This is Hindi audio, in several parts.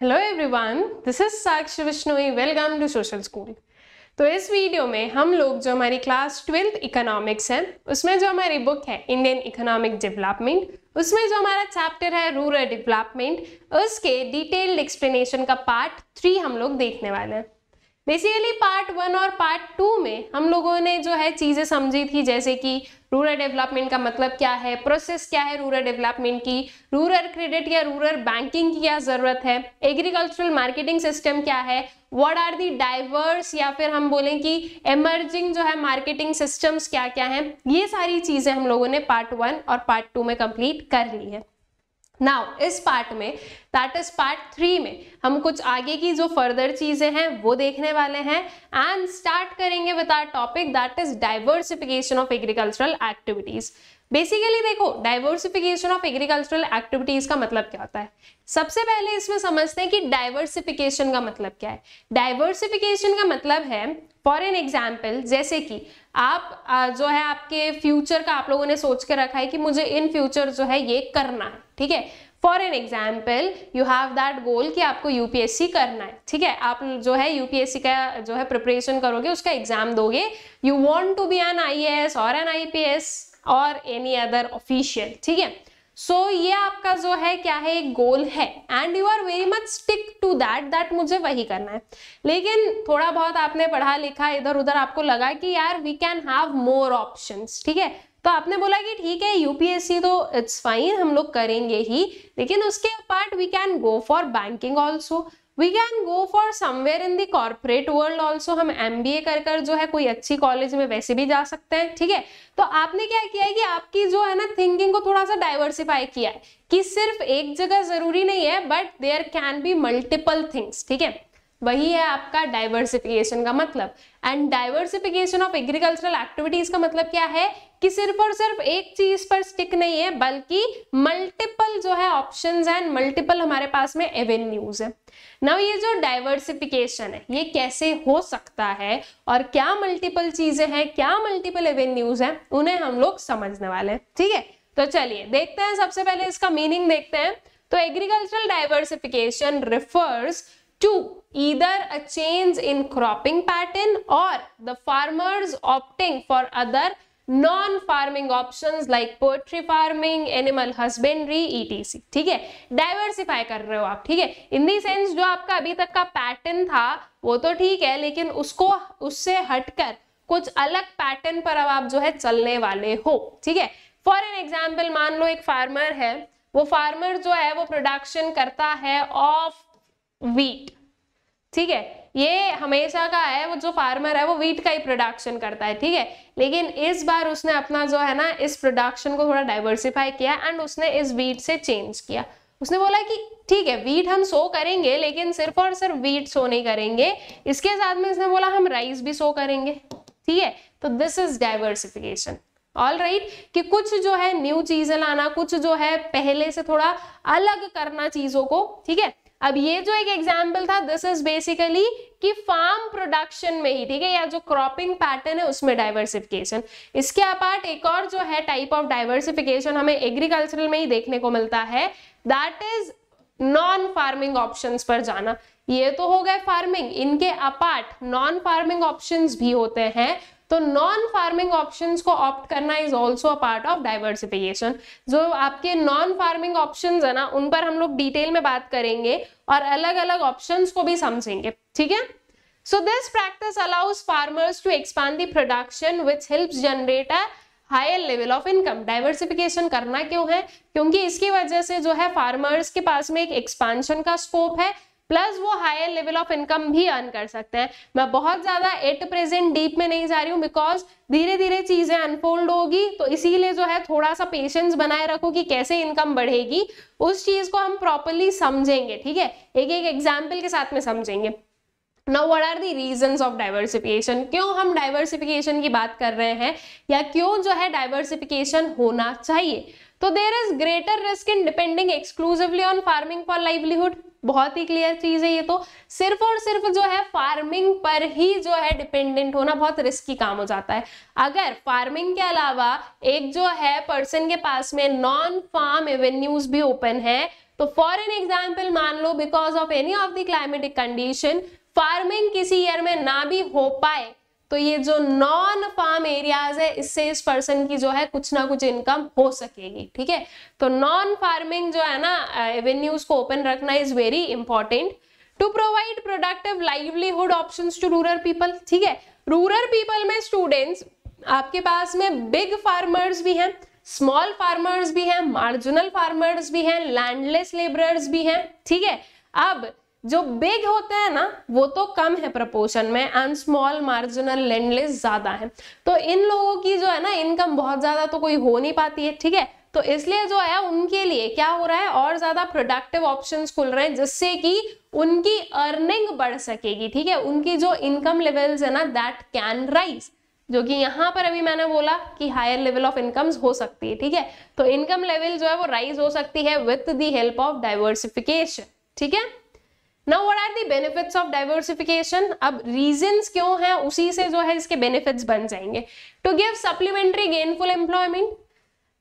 Hello everyone, this is Sakshi Vishnoi. Welcome to social school. तो इस वीडियो में हम लोग जो हमारी क्लास 12th इकोनॉमिक्स है उसमें जो हमारी बुक है इंडियन इकोनॉमिक डेवलपमेंट, उसमें जो हमारा चैप्टर है रूरल डेवलपमेंट, उसके डिटेल्ड एक्सप्लेनेशन का पार्ट 3 हम लोग देखने वाले हैं। बेसिकली पार्ट 1 और पार्ट 2 में हम लोगों ने जो है चीजें समझी थी, जैसे कि रूरल डेवलपमेंट का मतलब क्या है, प्रोसेस क्या है रूरल डेवलपमेंट की, रूरल क्रेडिट या रूरल बैंकिंग की क्या जरूरत है, एग्रीकल्चरल मार्केटिंग सिस्टम क्या है, व्हाट आर दी डाइवर्स या फिर हम बोलें कि एमर्जिंग जो है मार्केटिंग सिस्टम्स क्या क्या हैं। ये सारी चीजें हम लोगों ने पार्ट 1 और पार्ट 2 में कंप्लीट कर ली है। नाउ इस पार्ट में, दैट इज पार्ट 3 में, हम कुछ आगे की जो फर्दर चीजें हैं वो देखने वाले हैं एंड स्टार्ट करेंगे with our topic that is diversification of agricultural activities. Basically देखो, डाइवर्सिफिकेशन ऑफ एग्रीकल्चरल एक्टिविटीज का मतलब क्या होता है। सबसे पहले इसमें समझते हैं कि डाइवर्सिफिकेशन का मतलब क्या है। डाइवर्सिफिकेशन का मतलब है, फॉर एन एग्जाम्पल, जैसे कि आप जो है आपके फ्यूचर का आप लोगों ने सोच के रखा है कि मुझे इन फ्यूचर जो है ये करना है, ठीक है। For an example you have that goal कि आपको यूपीएससी करना है, ठीक है। आप जो है यूपीएससी का जो है प्रिपरेशन करोगे, उसका एग्जाम दोगे, you want to be an IAS और एन आईपीएस और एनी अदर ऑफिशियल, ठीक है। सो ये आपका जो है क्या है, एक गोल है and you are very much stick to that मुझे वही करना है। लेकिन थोड़ा बहुत आपने पढ़ा लिखा, इधर उधर आपको लगा कि यार we can have more options, ठीक है। तो आपने बोला कि ठीक है यूपीएससी तो इट्स फाइन, हम लोग करेंगे ही, लेकिन उसके apart we can go for banking also, we can go for somewhere in the corporate world also. हम एमबीए कर जो है कोई अच्छी कॉलेज में वैसे भी जा सकते हैं, ठीक है। तो आपने क्या किया है कि आपकी जो है ना थिंकिंग को थोड़ा सा डाइवर्सिफाई किया है कि सिर्फ एक जगह जरूरी नहीं है, but there can be multiple things, ठीक है। वही है आपका डाइवर्सिफिकेशन का मतलब। And diversification of agricultural activities का मतलब क्या है कि सिर्फ और सिर्फ एक चीज पर स्टिक नहीं है, बल्कि मल्टीपल जो है ऑप्शंस एंड मल्टीपल हमारे पास में एवेन्यूज है। नाउ ये जो डाइवर्सिफिकेशन है ये कैसे हो सकता है और क्या मल्टीपल चीजें हैं, क्या मल्टीपल एवेन्यूज हैं, उन्हें हम लोग समझने वाले हैं, ठीक है। तो चलिए देखते हैं, सबसे पहले इसका मीनिंग देखते हैं। तो agricultural diversification refers to either a change in cropping pattern or the farmers opting for other non-farming options like poultry farming, animal husbandry, etc. ठीक है, डाइवर्सिफाई कर रहे हो आप, ठीक है। इन दी सेंस जो आपका अभी तक का पैटर्न था वो तो ठीक है, लेकिन उससे हटकर कुछ अलग पैटर्न पर अब आप जो है चलने वाले हो, ठीक है। फॉर एन एग्जाम्पल मान लो एक फार्मर है, वो फार्मर जो है वो प्रोडक्शन करता है ऑफ वीट, ठीक है। ये हमेशा का है, वो जो फार्मर है वो वीट का ही प्रोडक्शन करता है, ठीक है। लेकिन इस बार उसने अपना जो है ना इस प्रोडक्शन को थोड़ा डाइवर्सिफाई किया एंड उसने इस वीट से चेंज किया। उसने बोला कि ठीक है वीट हम सो करेंगे, लेकिन सिर्फ और सिर्फ वीट सो नहीं करेंगे, इसके साथ में इसने बोला हम राइस भी सो करेंगे, ठीक है। तो this is diversification, all right, कि कुछ जो है न्यू चीजें लाना, कुछ जो है पहले से थोड़ा अलग करना चीजों को, ठीक है। अब ये जो एक एग्जाम्पल था, दिस इज बेसिकली कि फार्म प्रोडक्शन में ही, ठीक है, या जो क्रॉपिंग पैटर्न है उसमें डाइवर्सिफिकेशन। इसके अपार्ट एक और जो है टाइप ऑफ डाइवर्सिफिकेशन हमें एग्रीकल्चरल में ही देखने को मिलता है, that is non farming options पर जाना। ये तो हो गए फार्मिंग, इनके अपार्ट नॉन फार्मिंग ऑप्शंस भी होते हैं। तो नॉन फार्मिंग ऑप्शंस को ऑप्ट करना is also a part of diversification. जो आपके नॉन फार्मिंग ऑप्शंस है ना, उन पर हम लोग डिटेल में बात करेंगे और अलग अलग ऑप्शंस को भी समझेंगे, ठीक है। So this practice allows farmers to expand the production which helps generate a higher level of income. Diversification करना क्यों है, क्योंकि इसकी वजह से जो है फार्मर्स के पास में एक एक्सपांशन का स्कोप है, प्लस वो हायर लेवल ऑफ इनकम भी अर्न कर सकते हैं। मैं बहुत ज्यादा एट प्रेजेंट डीप में नहीं जा रही हूँ, बिकॉज धीरे धीरे चीजें अनफोल्ड होगी, तो इसीलिए जो है थोड़ा सा पेशेंस बनाए रखो कि कैसे इनकम बढ़ेगी, उस चीज को हम प्रॉपरली समझेंगे, ठीक है, एक एक एग्जाम्पल के साथ में समझेंगे। Now what are the reasons of diversification? क्यों हम डाइवर्सिफिकेशन की बात कर रहे हैं या क्यों जो है डाइवर्सिफिकेशन होना चाहिए। तो there is greater risk in depending exclusively on farming for livelihood. बहुत ही क्लियर चीज है ये, तो सिर्फ और सिर्फ जो है फार्मिंग पर ही जो है डिपेंडेंट होना बहुत रिस्की काम हो जाता है। अगर फार्मिंग के अलावा एक जो है पर्सन के पास में नॉन फार्म एवेन्यूज भी ओपन है, तो फॉर एन एग्जाम्पल मान लो because of any of the climatic condition farming किसी ईयर में ना भी हो पाए, तो ये जो नॉन फार्म एरियाज है इससे इस पर्सन की जो है कुछ ना कुछ इनकम हो सकेगी। ठीक है, तो नॉन फार्मिंग जो है ना एवेन्यूज को ओपन रखना is very important to provide productive livelihood options to rural people. ठीक है, रूरल पीपल में स्टूडेंट्स आपके पास में बिग फार्मर्स भी हैं, स्मॉल फार्मर्स भी हैं, मार्जिनल फार्मर्स भी हैं, लैंडलेस लेबरर्स भी हैं। ठीक है, अब जो बिग होते हैं ना वो तो कम है प्रपोर्शन में एंड स्मॉल मार्जिनल लैंडलेस ज्यादा है, तो इन लोगों की जो है ना इनकम बहुत ज्यादा तो कोई हो नहीं पाती है। ठीक है, तो इसलिए जो है उनके लिए क्या हो रहा है और ज्यादा प्रोडक्टिव ऑप्शंस खुल रहे हैं जिससे कि उनकी अर्निंग बढ़ सकेगी। ठीक है, उनकी जो इनकम लेवल्स है ना दैट कैन राइज, जो कि यहाँ पर अभी मैंने बोला कि हायर लेवल ऑफ इनकम्स हो सकती है। ठीक है, तो इनकम लेवल जो है वो राइज हो सकती है with the help of diversification. ठीक है, now what are the benefits of diversification, अब रीजंस क्यों है उसी से जो है इसके बेनिफिट्स बन जाएंगे। To give supplementary gainful employment,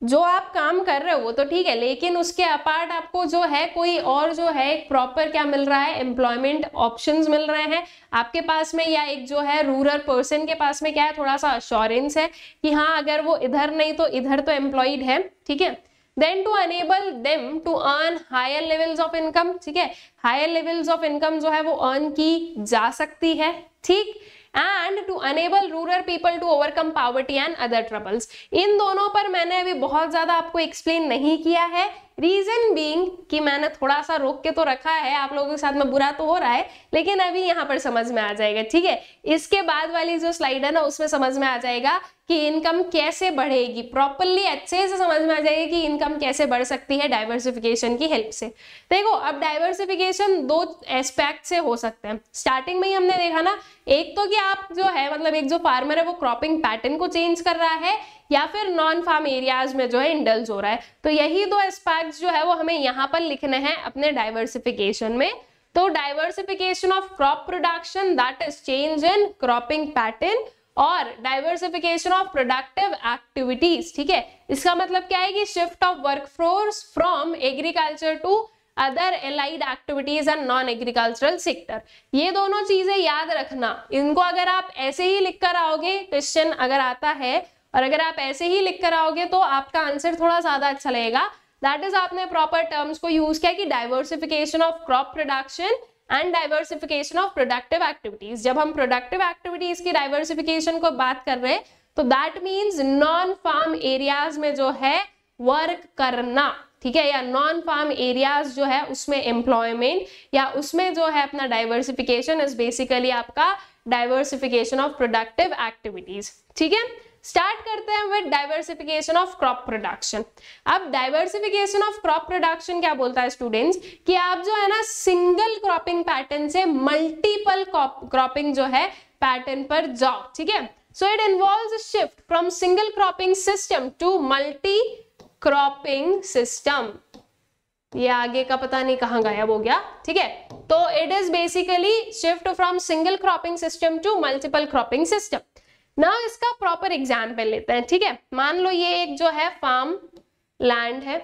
जो आप काम कर रहे हो वो तो ठीक है लेकिन उसके अपार्ट आपको जो है कोई और जो है प्रॉपर क्या मिल रहा है, एम्प्लॉयमेंट ऑप्शंस मिल रहे हैं आपके पास में, या एक जो है रूरल पर्सन के पास में क्या है थोड़ा सा अश्योरेंस है कि हाँ अगर वो इधर नहीं तो इधर तो एम्प्लॉयड है। ठीक है, then to enable them to earn higher levels of income. ठीक है, हायर लेवल्स ऑफ इनकम जो है वो अर्न की जा सकती है। ठीक, and to enable rural people to overcome poverty and other troubles. इन दोनों पर मैंने अभी बहुत ज्यादा आपको एक्सप्लेन नहीं किया है, रीजन बीइंग कि मैंने थोड़ा सा रोक के तो रखा है, आप लोगों के साथ में बुरा तो हो रहा है लेकिन अभी यहाँ पर समझ में आ जाएगा। ठीक है, इसके बाद वाली जो स्लाइड है ना उसमें समझ में आ जाएगा कि इनकम कैसे बढ़ेगी, प्रॉपरली अच्छे से समझ में आ जाएगी कि इनकम कैसे बढ़ सकती है डाइवर्सिफिकेशन की हेल्प से। देखो अब डाइवर्सिफिकेशन दो एस्पेक्ट से हो सकते हैं, स्टार्टिंग में ही हमने देखा ना, एक तो कि आप जो है मतलब एक जो फार्मर है वो क्रॉपिंग पैटर्न को चेंज कर रहा है या फिर नॉन फार्म एरियाज में जो है इंडल्ज हो रहा है, तो यही दो एस्पेक्ट्स जो है वो हमें यहाँ पर लिखने हैं अपने डाइवर्सिफिकेशन में। तो diversification of crop production that is change in cropping pattern, और डाइवर्सिफिकेशन ऑफ प्रोडक्टिव एक्टिविटीज। ठीक है, इसका मतलब क्या है कि shift of workforce from agriculture to other allied activities and non agricultural sector. ये दोनों चीजें याद रखना, इनको अगर आप ऐसे ही लिख कर आओगे, क्वेश्चन अगर आता है और अगर आप ऐसे ही लिख कर आओगे तो आपका आंसर थोड़ा ज्यादा अच्छा लगेगा। दैट इज आपने प्रॉपर टर्म्स को यूज किया कि diversification of crop production and diversification of productive activities. जब हम प्रोडक्टिव एक्टिविटीज की डाइवर्सिफिकेशन को बात कर रहे हैं तो that means non farm areas में जो है वर्क करना। ठीक है, या नॉन फार्म एरियाज जो है उसमें एम्प्लॉयमेंट या उसमें जो है अपना डाइवर्सिफिकेशन इज बेसिकली आपका डाइवर्सिफिकेशन ऑफ प्रोडक्टिव एक्टिविटीज। ठीक है, स्टार्ट करते हैं with diversification of crop production. अब डाइवर्सिफिकेशन ऑफ क्रॉप प्रोडक्शन क्या बोलता है स्टूडेंट्स कि आप जो है ना सिंगल क्रॉपिंग पैटर्न से मल्टीपल क्रॉपिंग जो है पैटर्न पर जाओ। ठीक है, so it involves shift from single cropping system to multi cropping system. ये आगे का पता नहीं कहां गायब हो गया। ठीक है, तो it is basically shift from single cropping system to multiple cropping system. Now इसका प्रॉपर एग्जाम्पल लेते हैं। ठीक है, मान लो ये एक जो है फार्म लैंड है।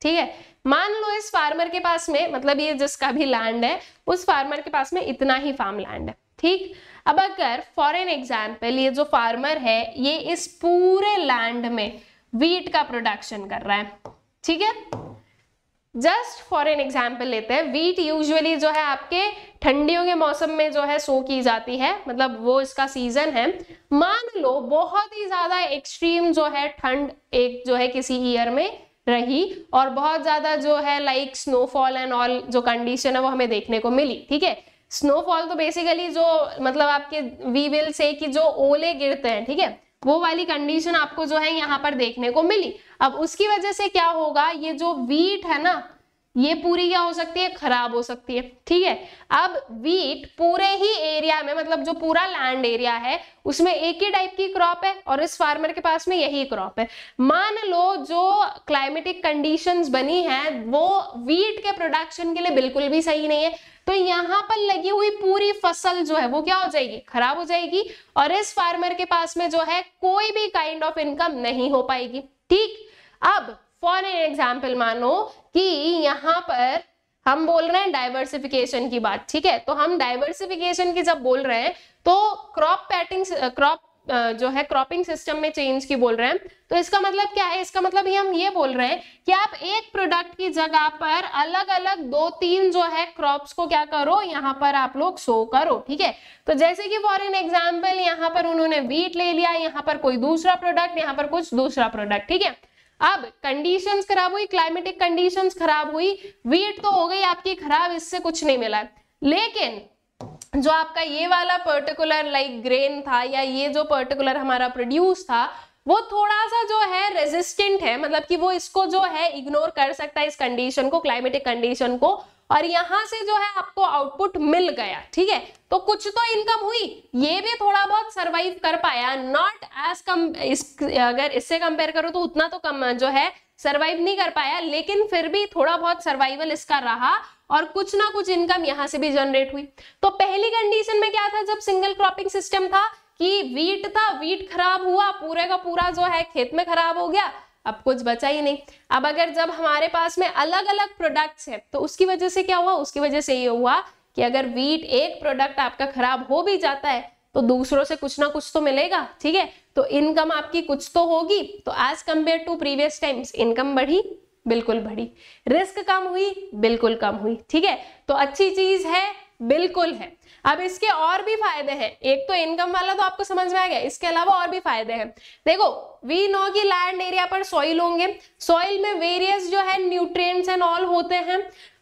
ठीक है, मान लो इस फार्मर के पास में मतलब ये जिसका भी लैंड है उस फार्मर के पास में इतना ही फार्म लैंड है। ठीक, अब अगर फॉर एन एग्जाम्पल ये जो फार्मर है ये इस पूरे लैंड में वीट का प्रोडक्शन कर रहा है। ठीक है, जस्ट फॉर एन एग्जाम्पल लेते हैं, वीट यूजुअली जो है आपके ठंडियों के मौसम में जो है सो की जाती है, मतलब वो इसका सीजन है। मान लो बहुत ही ज्यादा एक्सट्रीम जो है ठंड एक जो है किसी ईयर में रही और बहुत ज्यादा जो है लाइक स्नोफॉल एंड ऑल जो कंडीशन है वो हमें देखने को मिली। ठीक है, स्नोफॉल तो बेसिकली जो मतलब आपके वी विल से कि जो ओले गिरते हैं, ठीक है, वो वाली कंडीशन आपको जो है यहाँ पर देखने को मिली। अब उसकी वजह से क्या होगा, ये जो वीट है ना ये पूरी क्या हो सकती है, खराब हो सकती है। ठीक है, अब वीट पूरे ही एरिया में मतलब जो पूरा लैंड एरिया है उसमें एक ही टाइप की क्रॉप है और इस फार्मर के पास में यही क्रॉप है। मान लो जो क्लाइमेटिक कंडीशंस बनी है वो वीट के प्रोडक्शन के लिए बिल्कुल भी सही नहीं है, तो यहाँ पर लगी हुई पूरी फसल जो है वो क्या हो जाएगी, खराब हो जाएगी और इस फार्मर के पास में जो है कोई भी काइंड ऑफ इनकम नहीं हो पाएगी। ठीक, अब फॉर एग्जाम्पल मानो कि यहाँ पर हम बोल रहे हैं डाइवर्सिफिकेशन की बात, ठीक है, तो हम डाइवर्सिफिकेशन की जब बोल रहे हैं तो जो है क्रॉपिंग सिस्टम में चेंज की बोल रहे हैं, तो इसका मतलब क्या है, इसका मतलब हम ये बोल रहे हैं कि आप एक प्रोडक्ट की जगह पर अलग अलग 2-3 जो है क्रॉप्स को क्या करो, यहाँ पर आप लोग सो करो, ठीक है। तो जैसे कि फॉर एन एग्जाम्पल यहाँ पर उन्होंने व्हीट ले लिया, यहाँ पर कोई दूसरा प्रोडक्ट, यहाँ पर कुछ दूसरा प्रोडक्ट, ठीक है। अब कंडीशंस खराब हुई, क्लाइमेटिक कंडीशंस खराब हुई, व्हीट तो हो गई आपकी खराब, इससे कुछ नहीं मिला, लेकिन जो आपका ये वाला पर्टिकुलर लाइक ग्रेन था या ये जो पर्टिकुलर हमारा प्रोड्यूस था वो थोड़ा सा जो है रेजिस्टेंट है, मतलब कि वो इसको जो है इग्नोर कर सकता है इस कंडीशन को, क्लाइमेटिक कंडीशन को, और यहां से जो है आपको आउटपुट मिल गया, ठीक है। तो कुछ तो इनकम हुई, ये भी थोड़ा बहुत सरवाइव कर पाया, नॉट एज कम, अगर इससे कंपेयर करो तो उतना तो कम जो है सरवाइव नहीं कर पाया, लेकिन फिर भी थोड़ा बहुत सर्वाइवल इसका रहा और कुछ ना कुछ इनकम यहां से भी जनरेट हुई। तो पहली कंडीशन में क्या था, जब सिंगल क्रॉपिंग सिस्टम था कि व्हीट था, व्हीट खराब हुआ, पूरे का पूरा जो है खेत में खराब हो गया, अब कुछ बचा ही नहीं। अब अगर जब हमारे पास में अलग अलग प्रोडक्ट्स है तो उसकी वजह से क्या हुआ, उसकी वजह से ये हुआ कि अगर व्हीट एक प्रोडक्ट आपका खराब हो भी जाता है तो दूसरों से कुछ ना कुछ तो मिलेगा, ठीक है, तो इनकम आपकी कुछ तो होगी। तो as compare to previous times income बढ़ी, बिल्कुल बढ़ी, रिस्क कम हुई, बिल्कुल कम हुई, ठीक है। तो अच्छी चीज है, बिल्कुल है। अब इसके और भी फायदे हैं, एक तो इनकम वाला तो आपको समझ में आ गया, इसके अलावा और भी फायदे हैं। देखो वी नो कि लैंड एरिया पर सॉइल होंगे, सॉइल में वेरियस जो है न्यूट्रिएंट्स एंड ऑल होते हैं,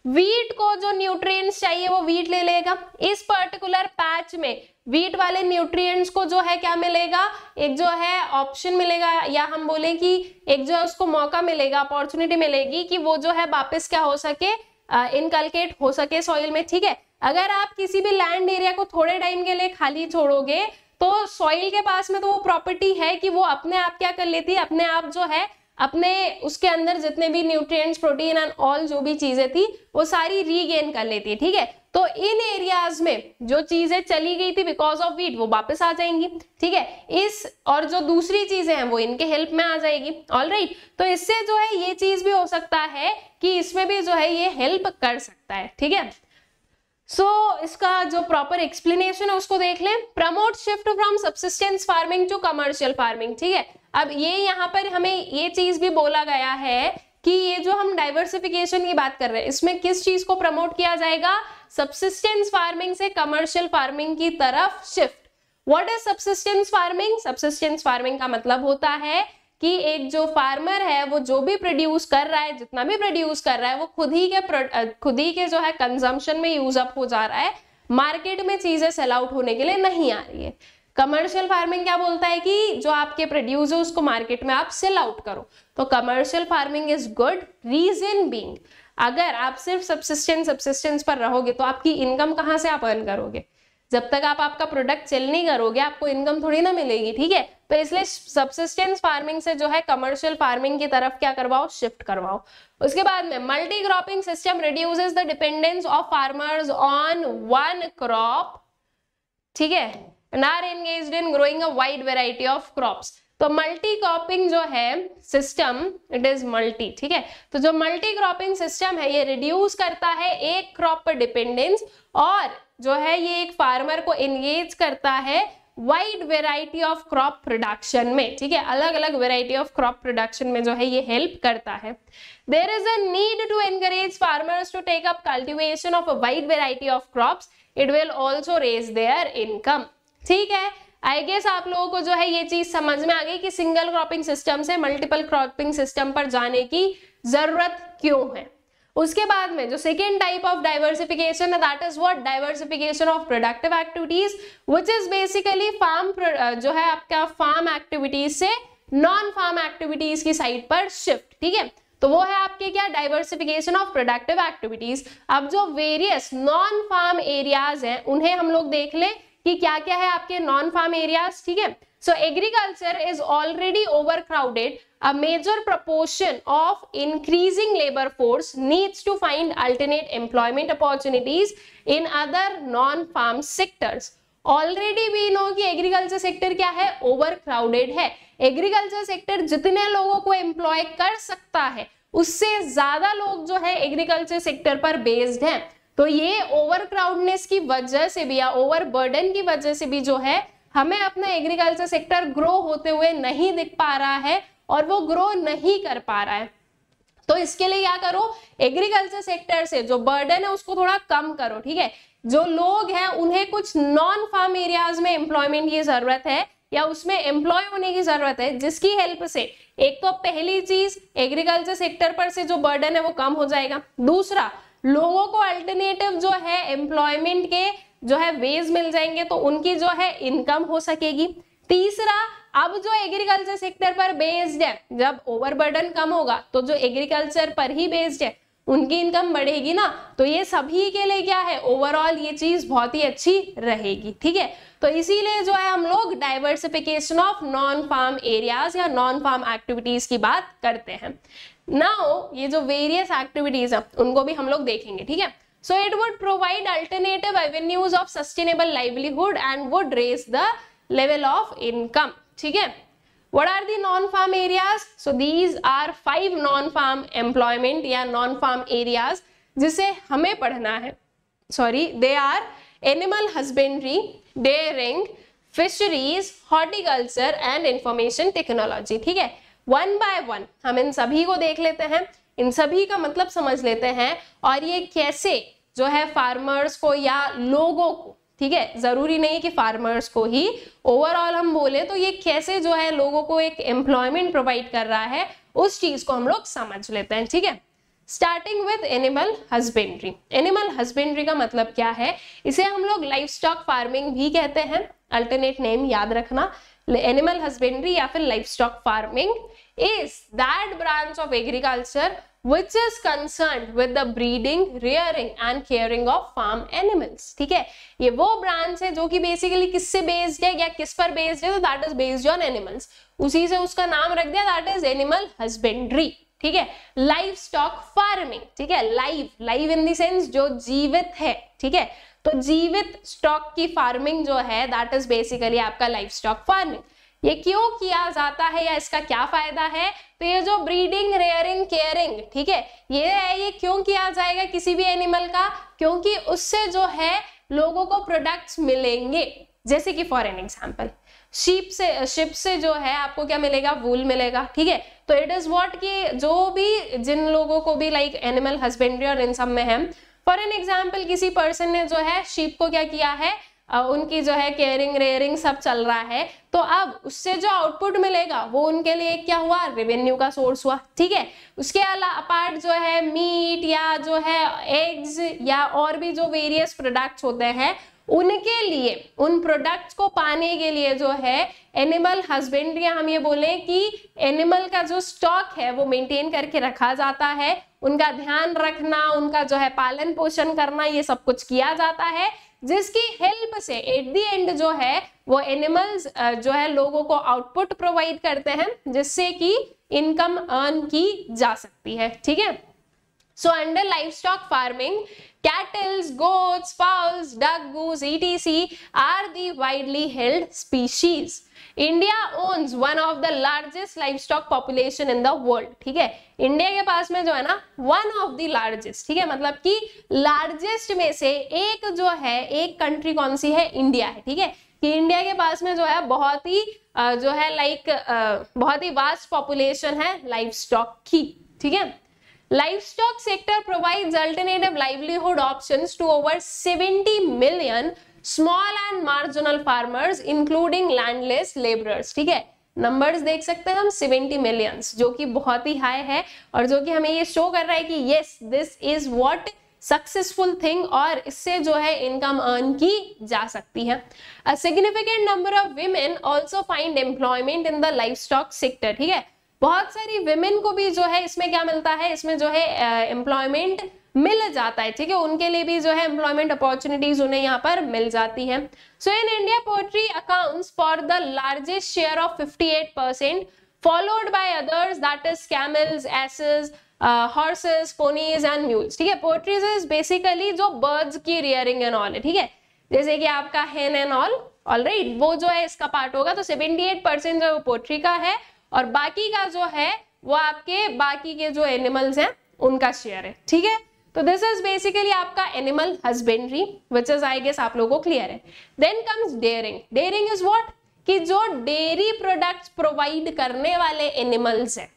व्हीट को जो न्यूट्रिएंट्स चाहिए वो व्हीट ले लेगा, इस पर्टिकुलर पैच में व्हीट वाले न्यूट्रिएंट्स को जो है क्या मिलेगा, एक जो है ऑप्शन मिलेगा, या हम बोले कि एक जो है उसको मौका मिलेगा, अपॉर्चुनिटी मिलेगी कि वो जो है वापस क्या हो सके, इनकलकेट हो सके सॉइल में, ठीक है। अगर आप किसी भी लैंड एरिया को थोड़े टाइम के लिए खाली छोड़ोगे तो सॉइल के पास में तो वो प्रॉपर्टी है कि वो अपने आप क्या कर लेती है, अपने आप जो है अपने उसके अंदर जितने भी न्यूट्रिएंट्स, प्रोटीन एंड ऑल जो भी चीजें थी वो सारी रीगेन कर लेती है, ठीक है। तो इन एरियाज में जो चीजें चली गई थी बिकॉज ऑफ व्हीट वो वापस आ जाएंगी, ठीक है, इस और जो दूसरी चीजें हैं वो इनके हेल्प में आ जाएगी, ऑलराइट। तो इससे जो है ये चीज भी हो सकता है कि इसमें भी जो है ये हेल्प कर सकता है, ठीक है। इसका जो प्रॉपर एक्सप्लेनेशन है उसको देख लें, promote shift from subsistence farming to commercial farming, ठीक है। अब ये यहाँ पर हमें ये चीज भी बोला गया है कि ये जो हम डाइवर्सिफिकेशन की बात कर रहे हैं इसमें किस चीज को प्रमोट किया जाएगा, सब्सिस्टेंस फार्मिंग से कमर्शियल फार्मिंग की तरफ shift. What is subsistence farming? Subsistence farming का मतलब होता है कि एक जो फार्मर है वो जो भी प्रोड्यूस कर रहा है, जितना भी प्रोड्यूस कर रहा है वो खुद ही के जो है कंजम्पशन में यूज अप हो जा रहा है, मार्केट में चीजें सेल आउट होने के लिए नहीं आ रही है। कमर्शियल फार्मिंग क्या बोलता है कि जो आपके प्रोड्यूस है उसको मार्केट में आप सेल आउट करो। तो commercial farming is good, reason being अगर आप सिर्फ सब्सिस्टेंस पर रहोगे तो आपकी इनकम कहाँ से आप अर्न करोगे, जब तक आप आपका प्रोडक्ट सेल नहीं करोगे आपको इनकम थोड़ी ना मिलेगी, ठीक है। तो इसलिए सब्सिस्टेंस फार्मिंग से जो है कमर्शियल फार्मिंग की तरफ क्या करवाओ, शिफ्ट करवाओ। उसके बाद में multi cropping system reduces the dependence of farmers on one crop, ठीक है, and are engaged in growing a wide variety of crops। तो मल्टी क्रॉपिंग जो है सिस्टम, इट इज मल्टी, ठीक है। तो जो मल्टी क्रॉपिंग सिस्टम है ये रिड्यूस करता है एक क्रॉप पर डिपेंडेंस और जो है ये एक फार्मर को एंगेज करता है wide variety of crop production में, ठीक है, अलग अलग वेराइटी ऑफ क्रॉप प्रोडक्शन में जो है ये हेल्प करता है। There is a need to encourage farmers to take up cultivation of a wide variety of crops, it will also raise their income, ठीक है। आई गेस आप लोगों को जो है ये चीज समझ में आ गई कि सिंगल क्रॉपिंग सिस्टम से मल्टीपल क्रॉपिंग सिस्टम पर जाने की जरूरत क्यों है। उसके बाद में जो सेकेंड टाइप ऑफ डाइवर्सिफिकेशन है that is what, diversification of productive activities which is basically farm जो है आपका फार्म एक्टिविटीज से नॉन फार्म एक्टिविटीज की साइड पर शिफ्ट, ठीक है। तो वो है आपके क्या, डाइवर्सिफिकेशन ऑफ प्रोडक्टिव एक्टिविटीज। अब जो वेरियस नॉन फार्म एरियाज हैं उन्हें हम लोग देख लें कि क्या क्या है आपके नॉन फार्म एरियाज, ठीक है। सो agriculture is already overcrowded, a major proportion of increasing labor force needs to find alternate employment opportunities in other non-farm sectors. Already we know कि एग्रीकल्चर सेक्टर क्या है, ओवर क्राउडेड है। एग्रीकल्चर सेक्टर जितने लोगों को एम्प्लॉय कर सकता है उससे ज्यादा लोग जो है एग्रीकल्चर सेक्टर पर बेस्ड हैं। तो ये ओवर क्राउडनेस की वजह से भी या ओवर बर्डन की वजह से भी जो है हमें अपना एग्रीकल्चर सेक्टर ग्रो होते हुए नहीं दिख पा रहा है और वो ग्रो नहीं कर पा रहा है। तो इसके लिए क्या करो, एग्रीकल्चर सेक्टर से जो बर्डन है उसको थोड़ा कम करो, ठीक है। जो लोग हैं उन्हें कुछ नॉन फार्म एरियाज में एम्प्लॉयमेंट की जरूरत है या उसमें एम्प्लॉय होने की जरूरत है, जिसकी हेल्प से एक तो पहली चीज एग्रीकल्चर सेक्टर पर से जो बर्डन है वो कम हो जाएगा, दूसरा लोगों को अल्टरनेटिव जो है एम्प्लॉयमेंट के जो है वेज मिल जाएंगे तो उनकी जो है इनकम हो सकेगी, तीसरा अब जो एग्रीकल्चर सेक्टर पर बेस्ड है, जब ओवरबर्डन कम होगा तो जो एग्रीकल्चर पर ही बेस्ड है उनकी इनकम बढ़ेगी ना, तो ये सभी के लिए क्या है, ओवरऑल ये चीज बहुत ही अच्छी रहेगी, ठीक है। तो इसीलिए जो है हम लोग diversification of non farm areas या नॉन फार्म एक्टिविटीज की बात करते हैं। नाउ ये जो वेरियस एक्टिविटीज है उनको भी हम लोग देखेंगे, ठीक है। So it would provide alternative avenues of sustainable livelihood and would raise the level of income, ठीक है। What are the non-farm areas? So these are 5 non-farm employment या non-farm areas जिसे हमें पढ़ना है। Sorry, they are animal husbandry, dairying, fisheries, horticulture and information technology, ठीक है। One by one हम इन सभी को देख लेते हैं, इन सभी का मतलब समझ लेते हैं और ये कैसे जो है फार्मर्स को या लोगों को, ठीक है, जरूरी नहीं कि फार्मर्स को ही, ओवरऑल हम बोले तो ये कैसे जो है लोगों को एक एम्प्लॉयमेंट प्रोवाइड कर रहा है उस चीज को हम लोग समझ लेते हैं, ठीक है। Starting with animal husbandry. Animal husbandry का मतलब क्या है, इसे हम लोग लाइफ स्टॉक फार्मिंग भी कहते हैं, अल्टरनेट नेम याद रखना, एनिमल हस्बेंड्री या फिर life stock farming is that branch of agriculture which is concerned with the breeding, rearing and caring of farm animals, ठीक है। ये वो ब्रांच है जो कि बेसिकली किससे बेस्ड है या किस पर बेस्ड है, तो that is based on animals, उसी से उसका नाम रख दिया, दैट इज एनिमल हस्बेंड्री, ठीक है। लाइफ स्टॉक फार्मिंग, ठीक है, लाइव इन द सेंस जो जीवित है, ठीक है, तो जीवित स्टॉक की फार्मिंग जो है दैट इज बेसिकली आपका लाइफ स्टॉक फार्मिंग। ये क्यों किया जाता है या इसका क्या फायदा है, तो ये जो ब्रीडिंग, रेयरिंग, केयरिंग, ठीक है, ये क्यों किया जाएगा किसी भी एनिमल का, क्योंकि उससे जो है लोगों को प्रोडक्ट्स मिलेंगे, जैसे कि फॉर एन एग्जांपल शिप से जो है आपको क्या मिलेगा, वूल मिलेगा, ठीक है। तो इट इज व्हाट कि जो भी जिन लोगों को भी लाइक एनिमल हस्बेंड्री और इन सब में है, फॉर एन एग्जांपल किसी पर्सन ने जो है शीप को क्या किया है, उनकी जो है केयरिंग, रेयरिंग सब चल रहा है, तो अब उससे जो आउटपुट मिलेगा वो उनके लिए क्या हुआ, रेवेन्यू का सोर्स हुआ, ठीक है। उसके अपार्ट जो है मीट या जो है एग्स या और भी जो वेरियस प्रोडक्ट्स होते हैं उनके लिए, उन प्रोडक्ट्स को पाने के लिए जो है एनिमल हस्बेंड्री, हम ये बोले कि एनिमल का जो स्टॉक है वो मेंटेन करके रखा जाता है, उनका ध्यान रखना, उनका जो है पालन पोषण करना, ये सब कुछ किया जाता है, जिसकी हेल्प से एट द एंड जो है वो एनिमल्स जो है लोगों को आउटपुट प्रोवाइड करते हैं जिससे कि इनकम अर्न की जा सकती है, ठीक है। So under livestock farming cattles, goats, fowls, duck, goose, etc. are the widely held species. India owns one of the largest livestock population in the world, ठीक है। इंडिया के पास में जो है ना one of the largest, ठीक है, मतलब कि largest में से एक जो है, एक कंट्री कौन सी है, इंडिया है, ठीक है, कि इंडिया के पास में जो है बहुत ही जो है लाइक बहुत ही वास्ट पॉपुलेशन है लाइवस्टॉक की, ठीक है। Livestock sector provides alternative livelihood options to over 70 million small and marginal farmers, including landless laborers, ठीक है। नंबर्स देख सकते हैं हम 70 मिलियंस, जो कि बहुत ही हाई है और जो कि हमें ये शो कर रहा है कि yes this is what successful thing, और इससे जो है इनकम अर्न की जा सकती है। A significant number of women also find employment in the livestock sector, ठीक है। बहुत सारी विमेन को भी जो है इसमें क्या मिलता है, इसमें जो है एम्प्लॉयमेंट मिल जाता है, ठीक है, उनके लिए भी जो है एम्प्लॉयमेंट अपॉर्चुनिटीज उन्हें यहाँ पर मिल जाती है। So in India poultry accounts for the largest share of 58%, followed by others that is camels, asses, horses, ponies and mules, ठीक है। पोल्ट्रीज इज बेसिकली जो बर्ड्स की रियरिंग एंड ऑल है, ठीक है। जैसे कि आपका hen and all राइट, वो जो है इसका पार्ट होगा। तो 78% जो पोल्ट्री का है और बाकी का जो है वो आपके बाकी के जो एनिमल्स हैं उनका शेयर है, ठीक है। तो दिस इज बेसिकली आपका animal husbandry, which is I guess आप लोगों को क्लियर है। Then comes dairying. Dairying is what, कि जो डेयरी प्रोडक्ट्स प्रोवाइड करने वाले एनिमल्स हैं,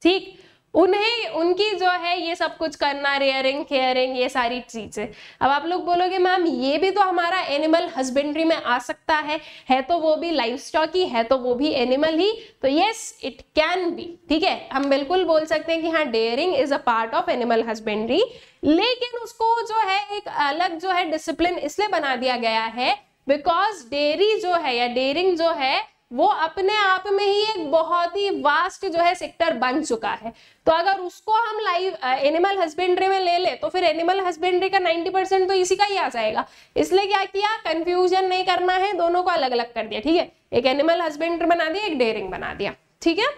ठीक, उन्हें उनकी जो है ये सब कुछ करना, रेयरिंग, केयरिंग, ये सारी चीजें। अब आप लोग बोलोगे मैम ये भी तो हमारा एनिमल हस्बेंड्री में आ सकता है तो वो भी लाइफ स्टॉक ही है, तो वो भी एनिमल ही। तो यस इट कैन बी, ठीक है, हम बिल्कुल बोल सकते हैं कि हाँ dairying is a part of animal husbandry. लेकिन उसको जो है एक अलग जो है डिसिप्लिन इसलिए बना दिया गया है बिकॉज डेयरी जो है या डेयरिंग जो है वो अपने आप में ही एक बहुत ही वास्ट जो है सेक्टर बन चुका है। तो अगर उसको हम लाइव एनिमल हस्बेंड्री में ले ले तो फिर एनिमल हस्बेंड्री का 90% तो इसी का ही आ जाएगा। इसलिए क्या किया, कंफ्यूजन नहीं करना है, दोनों को अलग अलग कर दिया, ठीक है, एक एनिमल हस्बेंड्री बना दिया, एक डेयरिंग बना दिया, ठीक है।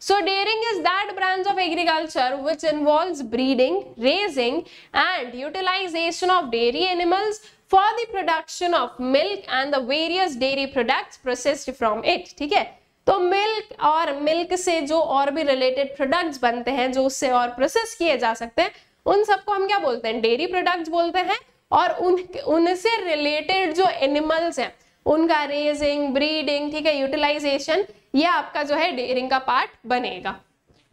So dairying is that branch of agriculture which involves breeding, raising and utilization of dairy animals for the production of milk and the various dairy products processed from it, ठीक है। तो मिल्क और मिल्क से जो और भी रिलेटेड प्रोडक्ट्स बनते हैं जो उससे और प्रोसेस किए जा सकते हैं उन सबको हम क्या बोलते हैं, डेयरी प्रोडक्ट्स बोलते हैं। और उनसे रिलेटेड जो एनिमल्स हैं उनका रेजिंग, ब्रीडिंग, ठीक है, यूटिलाइजेशन, ये आपका जो है डेयरिंग का पार्ट बनेगा।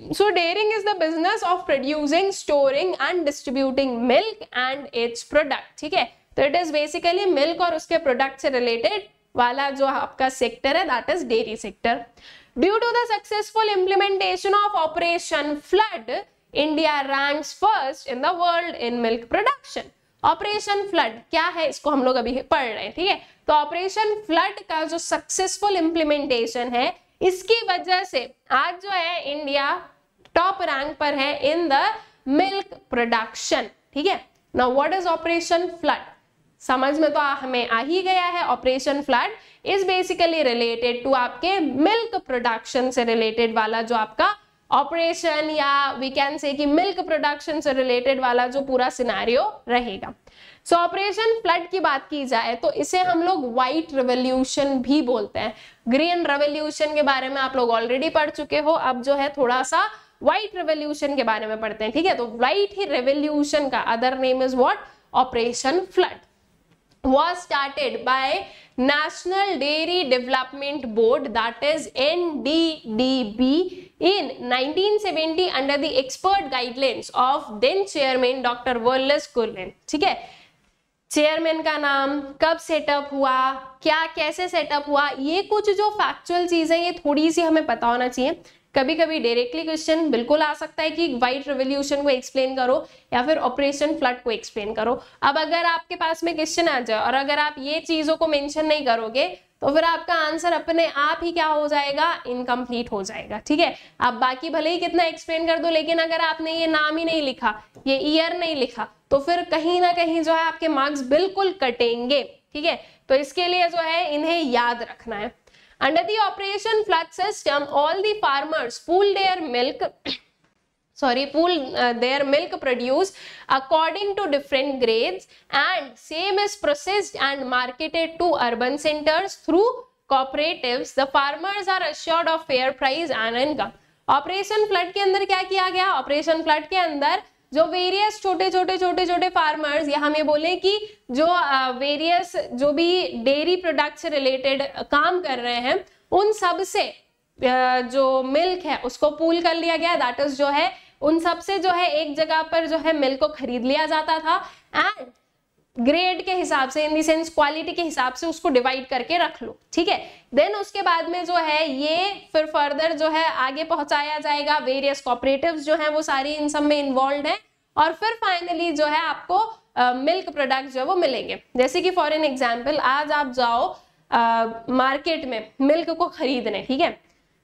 So dairying is the business of producing, storing and distributing milk and its product, ठीक है। तो इट इज बेसिकली मिल्क और उसके प्रोडक्ट से रिलेटेड वाला जो आपका सेक्टर है that is dairy sector. Due to the successful implementation of operation flood, India ranks first in the world in milk production. Operation flood क्या है इसको हम लोग अभी पढ़ रहे हैं, ठीक है। तो ऑपरेशन फ्लड का जो सक्सेसफुल इम्प्लीमेंटेशन है इसकी वजह से आज जो है इंडिया टॉप रैंक पर है इन द मिल्क प्रोडक्शन, ठीक है। Now what is operation flood, समझ में तो हमें आ ही गया है। Operation flood is basically related to आपके मिल्क प्रोडक्शन से रिलेटेड वाला जो आपका ऑपरेशन या वी कैन से कि मिल्क प्रोडक्शन से रिलेटेड वाला जो पूरा सिनेरियो रहेगा। सो ऑपरेशन फ्लड की बात की जाए तो इसे हम लोग व्हाइट रेवोल्यूशन भी बोलते हैं। ग्रीन रेवोल्यूशन के बारे में आप लोग ऑलरेडी पढ़ चुके हो, अब जो है थोड़ा सा व्हाइट रेवोल्यूशन के बारे में पढ़ते हैं, ठीक है। तो व्हाइट ही रेवोल्यूशन का other name is what, operation flood was started by National Dairy Development Board, that is NDDB, in 1970 under the expert guidelines of then chairman Dr. Wallace Cullen, ठीक है। चेयरमैन का नाम, कब सेटअप हुआ, क्या कैसे सेटअप हुआ, ये कुछ जो फैक्चुअल चीजें ये थोड़ी सी हमें पता होना चाहिए। कभी कभी डायरेक्टली क्वेश्चन बिल्कुल आ सकता है कि व्हाइट रेवोल्यूशन को एक्सप्लेन करो या फिर ऑपरेशन फ्लड को एक्सप्लेन करो। अब अगर आपके पास में क्वेश्चन आ जाए और अगर आप ये चीजों को मेंशन नहीं करोगे तो फिर आपका आंसर अपने आप ही क्या हो जाएगा, इनकम्प्लीट हो जाएगा, ठीक है। आप बाकी भले ही कितना एक्सप्लेन कर दो लेकिन अगर आपने ये नाम ही नहीं लिखा, ये ईयर नहीं लिखा, तो फिर कहीं ना कहीं जो है आपके मार्क्स बिल्कुल कटेंगे, ठीक है। तो इसके लिए जो है इन्हें याद रखना है। Under the operation flood system, all the farmers pool their milk, their milk produced according to different grades, and same is processed and marketed to urban centers through cooperatives. The farmers are assured of fair price and income. Operation flood के अंदर क्या किया गया, ऑपरेशन फ्लड के अंदर जो वेरियस छोटे छोटे फार्मर्स या हम ये बोले कि जो वेरियस जो भी डेयरी प्रोडक्ट से रिलेटेड काम कर रहे हैं उन सब से जो मिल्क है उसको पूल कर लिया गया। दैट इज जो है उन सब से जो है एक जगह पर जो है मिल्क को खरीद लिया जाता था एंड ग्रेड के हिसाब से, इन द सेंस क्वालिटी के हिसाब से उसको डिवाइड करके रख लो, ठीक है। देन उसके बाद में जो है ये फिर फर्दर जो है आगे पहुंचाया जाएगा। वेरियस कोऑपरेटिव्स जो हैं वो सारी इन सब में इन्वॉल्व हैं और फिर फाइनली जो है आपको मिल्क प्रोडक्ट जो है वो मिलेंगे। जैसे कि फॉर एन एग्जाम्पल आज आप जाओ मार्केट में मिल्क को खरीदने, ठीक है,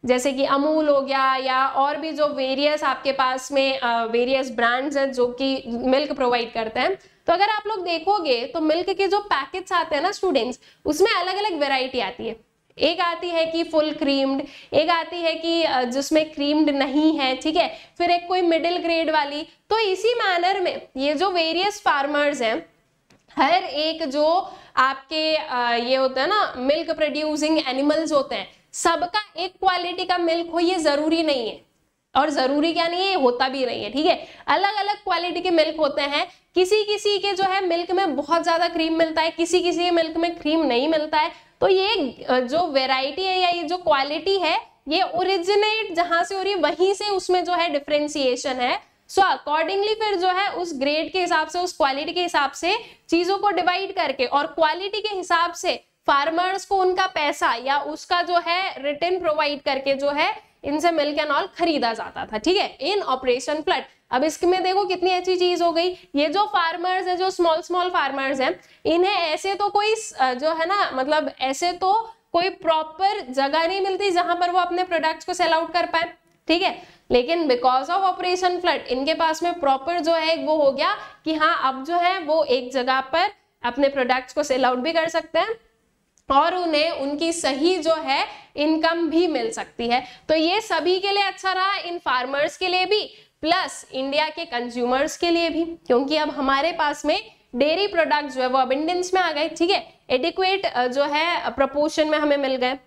जैसे कि अमूल हो गया या और भी जो वेरियस आपके पास में वेरियस ब्रांड्स हैं जो कि मिल्क प्रोवाइड करते हैं। तो अगर आप लोग देखोगे तो मिल्क के जो पैकेट्स आते हैं ना स्टूडेंट्स, उसमें अलग अलग वेराइटी आती है। एक आती है कि फुल क्रीम्ड, एक आती है कि जिसमें क्रीम्ड नहीं है, ठीक है, फिर एक कोई मिडिल ग्रेड वाली। तो इसी मैनर में ये जो वेरियस फार्मर्स हैं हर एक जो आपके ये होता है ना मिल्क प्रोड्यूसिंग एनिमल्स होते हैं, सबका एक क्वालिटी का मिल्क हो ये जरूरी नहीं है, और जरूरी क्या नहीं है, होता भी नहीं है, ठीक है। अलग अलग क्वालिटी के मिल्क होते हैं, किसी किसी के जो है मिल्क में बहुत ज्यादा क्रीम मिलता है, किसी किसी के मिल्क में क्रीम नहीं मिलता है। तो ये जो वेराइटी है या ये जो क्वालिटी है ये ओरिजिनेट जहां से हो रही है वहीं से उसमें जो है डिफरेंशिएशन है। सो अकॉर्डिंगली फिर जो है उस ग्रेड के हिसाब से, उस क्वालिटी के हिसाब से चीजों को डिवाइड करके और क्वालिटी के हिसाब से फार्मर्स को उनका पैसा या उसका जो है रिटर्न प्रोवाइड करके जो है इनसे मिल्क एंड ऑल खरीदा जाता था, ठीक है, इन ऑपरेशन फ्लड। अब इसमें देखो कितनी अच्छी चीज हो गई, ये जो फार्मर्स है, जो स्मॉल स्मॉल फार्मर्स हैं, इन्हें ऐसे तो कोई जो है ना मतलब ऐसे तो कोई प्रॉपर जगह नहीं मिलती जहां पर वो अपने प्रोडक्ट्स को सेल आउट कर पाए, ठीक है। लेकिन बिकॉज ऑफ ऑपरेशन फ्लड इनके पास में प्रॉपर जो है वो हो गया कि हाँ अब जो है वो एक जगह पर अपने प्रोडक्ट्स को सेल आउट भी कर सकते हैं और उन्हें उनकी सही जो है इनकम भी मिल सकती है। तो ये सभी के लिए अच्छा रहा, इन फार्मर्स के लिए भी प्लस इंडिया के कंज्यूमर्स के लिए भी, क्योंकि अब हमारे पास में डेयरी प्रोडक्ट जो है वो अबंडेंस में आ गए, ठीक है, एडिक्वेट जो है प्रपोर्शन में हमें मिल गए।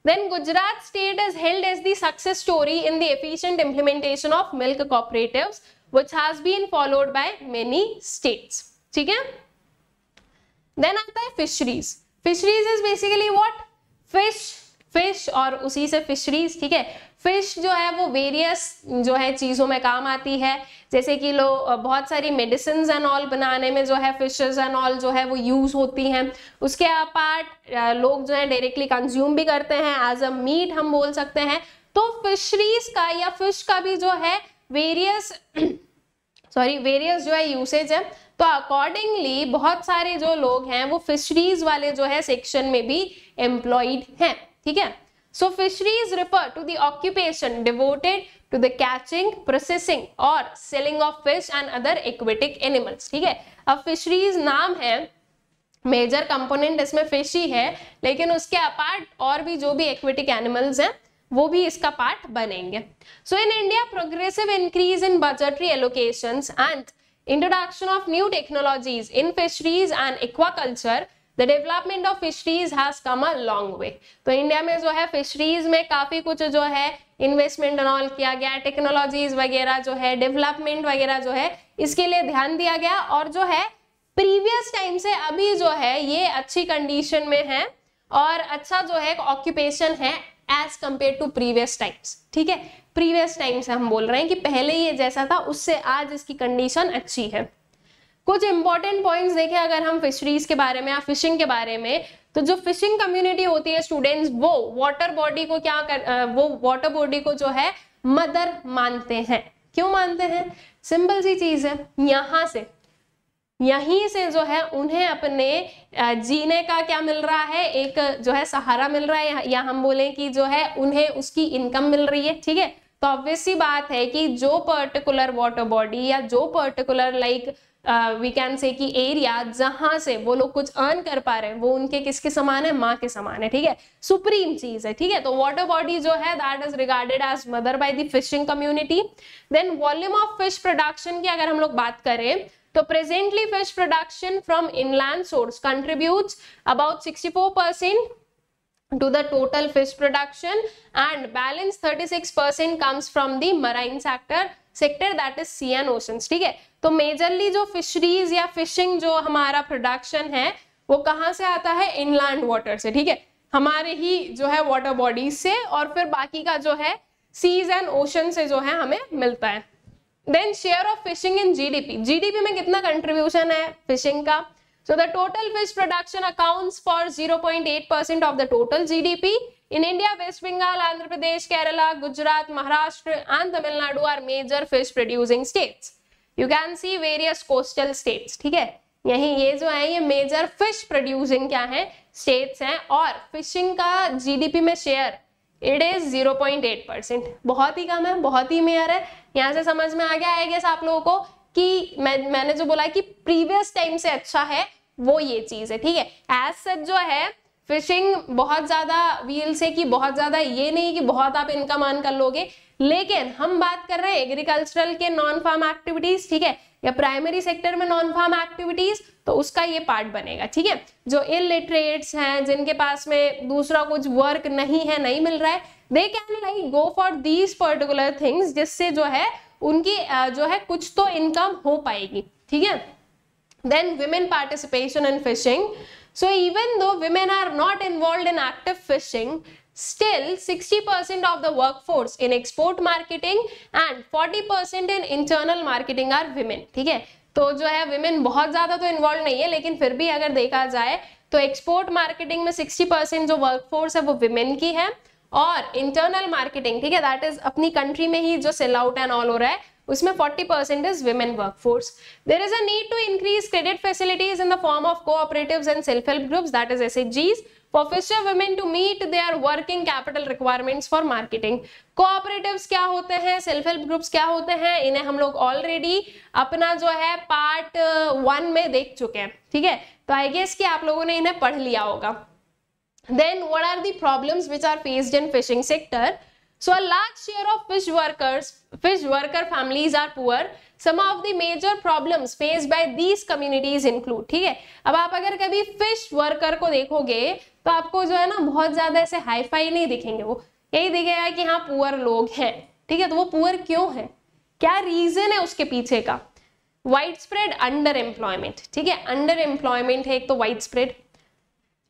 Then Gujarat state is held as the success story in the efficient implementation of milk cooperatives, which has been followed by many states. ठीक है? Then आता है fisheries. Fisheries is basically what? Fish और उसी से fisheries, ठीक है। फिश जो है वो वेरियस जो है चीजों में काम आती है, जैसे कि बहुत सारी मेडिसिन एंड ऑल बनाने में जो है फिशेस एंड ऑल जो है वो यूज होती हैं। उसके अपार्ट लोग जो है डायरेक्टली कंज्यूम भी करते हैं एज अ मीट हम बोल सकते हैं। तो फिशरीज का या फिश का भी जो है वेरियस जो है यूसेज है। तो अकॉर्डिंगली बहुत सारे जो लोग हैं वो फिशरीज वाले जो है सेक्शन में भी एम्प्लॉयड हैं, ठीक है। So fisheries refer to the occupation devoted to the catching, processing और selling of fish and other aquatic animals, ठीक है। अब fisheries नाम है, मेजर कंपोनेंट इसमें फिश ही है, लेकिन उसके अपार्ट और भी जो भी एक्वेटिक एनिमल्स हैं वो भी इसका पार्ट बनेंगे। So in India, progressive increase in budgetary allocations and introduction of new technologies in fisheries and aquaculture, The development of fisheries has come a long way. तो इंडिया में जो है फिशरीज में काफी कुछ जो है इन्वेस्टमेंट ऑल किया गया, टेक्नोलॉजीज वगैरह जो है, डेवलपमेंट वगैरह जो है इसके लिए ध्यान दिया गया, और जो है प्रीवियस टाइम से अभी जो है ये अच्छी कंडीशन में है और अच्छा जो है ऑक्यूपेशन है as compare to previous times, ठीक है। प्रीवियस टाइम से हम बोल रहे हैं कि पहले ये जैसा था उससे आज इसकी कंडीशन अच्छी है। कुछ इंपॉर्टेंट पॉइंट्स देखें अगर हम फिशरीज के बारे में या फिशिंग के बारे में, तो जो फिशिंग कम्युनिटी होती है स्टूडेंट्स, वो वाटर बॉडी को वो वाटर बॉडी को जो है मदर मानते हैं। क्यों मानते हैं? सिंपल सी चीज है, यहीं से जो है उन्हें अपने जीने का क्या मिल रहा है, एक जो है सहारा मिल रहा है, या हम बोले कि जो है उन्हें उसकी इनकम मिल रही है, ठीक है। तो ऑब्वियस सी बात है कि जो पर्टिकुलर वाटर बॉडी या जो particular like we can say कि एरिया जहां से वो लोग कुछ अर्न कर पा रहे हैं वो उनके किसके समान है? माँ के समान है, ठीक है। सुप्रीम चीज है, ठीक है। तो वाटर बॉडी जो है that is regarded as mother by the fishing community. Then volume of fish production की अगर हम लोग बात करें तो presently fish production from inland source contributes about 64% to the total fish production, and balance 36% comes from the marine sector that is sea and oceans, ठीक है। तो मेजरली जो फिशरीज या फिशिंग जो हमारा प्रोडक्शन है वो कहाँ से आता है? इनलैंड वाटर से, ठीक है, हमारे ही जो है वाटर बॉडीज से, और फिर बाकी का जो है सीज एंड ओशन से जो है हमें मिलता है। Then share of fishing in GDP में कितना कंट्रीब्यूशन है फिशिंग का? So the total fish production accounts for 0.8% of the total GDP. In India, West Bengal, Andhra Pradesh, Kerala, Gujarat, Maharashtra and Tamil Nadu are major fish producing states. You can see various coastal states, ठीक है। यही ये जो है ये मेजर फिश प्रोड्यूसिंग क्या है? स्टेट्स हैं, और फिशिंग का जीडीपी में शेयर इट इज 0.8%, बहुत ही कम है, बहुत ही मेयर है। यहाँ से समझ में आ गया आई गेस आप लोगों को कि मैंने जो बोला कि प्रीवियस टाइम से अच्छा है वो ये चीज है, ठीक है। एज सच जो है फिशिंग बहुत ज्यादा व्हील से कि बहुत ज्यादा ये नहीं कि बहुत आप इनकम अर्न कर लोगे, लेकिन हम बात कर रहे हैं एग्रीकल्चरल के नॉन फार्म एक्टिविटीज, ठीक है, या प्राइमरी सेक्टर में नॉन फार्म एक्टिविटीज, तो उसका ये पार्ट बनेगा, ठीक है। जो इलिटरेट्स हैं, जिनके पास में दूसरा कुछ वर्क नहीं है, नहीं मिल रहा है, they can like go for these particular things, जिससे जो है उनकी जो है कुछ तो इनकम हो पाएगी, ठीक है। Then women participation in fishing. So even though women are not involved in active fishing, still 60% of the workforce in export marketing and 40% in internal marketing are women, ठीक है। तो जो है women बहुत ज्यादा तो इन्वॉल्व नहीं है, लेकिन फिर भी अगर देखा जाए तो एक्सपोर्ट मार्केटिंग में 60% जो वर्कफोर्स है वो विमेन की है, और इंटरनल मार्केटिंग, ठीक है, दैट इज अपनी कंट्री में ही जो सेल आउट एंड ऑल हो रहा है, उसमें 40% is women workforce. There is a need to increase credit facilities in the form of cooperatives and self-help groups, that is SHGs, for fisher women to meet their working capital requirements for marketing. Cooperatives क्या होते हैं, self help groups क्या होते हैं, इन्हें हम लोग ऑलरेडी अपना जो है पार्ट 1 में देख चुके हैं, ठीक है। तो आई गेस कि आप लोगों ने इन्हें पढ़ लिया होगा। Then what are the problems which are faced in fishing sector? So a large share of fish worker families are poor. Some of the major problems faced by these communities include, ठीक है। अब आप अगर कभी फिश वर्कर को देखोगे तो आपको जो है ना बहुत ज्यादा ऐसे हाई फाई नहीं दिखेंगे, वो यही दिखेगा कि हाँ पुअर लोग हैं, ठीक है। तो वो पुअर क्यों है, क्या रीजन है उसके पीछे का? वाइड स्प्रेड अंडर एम्प्लॉयमेंट, ठीक है, अंडर एम्प्लॉयमेंट है एक तो, वाइड स्प्रेड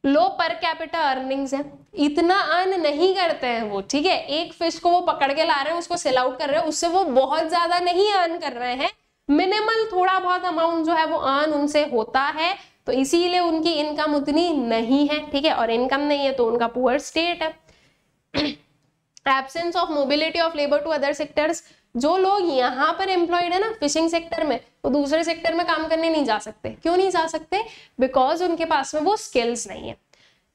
लो पर कैपिटा अर्निंग्स है, इतना अर्न नहीं करते हैं वो, ठीक है। एक फिश को वो पकड़ के ला रहे हैं, उसको सेल आउट कर रहे हैं, उससे वो बहुत ज्यादा नहीं अर्न कर रहे हैं, मिनिमल थोड़ा बहुत अमाउंट जो है वो अर्न उनसे होता है, तो इसीलिए उनकी इनकम उतनी नहीं है, ठीक है। और इनकम नहीं है तो उनका पुअर स्टेट है। Absence of mobility of labour to other sectors, जो लोग यहाँ पर एम्प्लॉयड है ना फिशिंग सेक्टर में, वो दूसरे सेक्टर में काम करने नहीं जा सकते। क्यों नहीं जा सकते? बिकॉज उनके पास में वो स्किल्स नहीं है।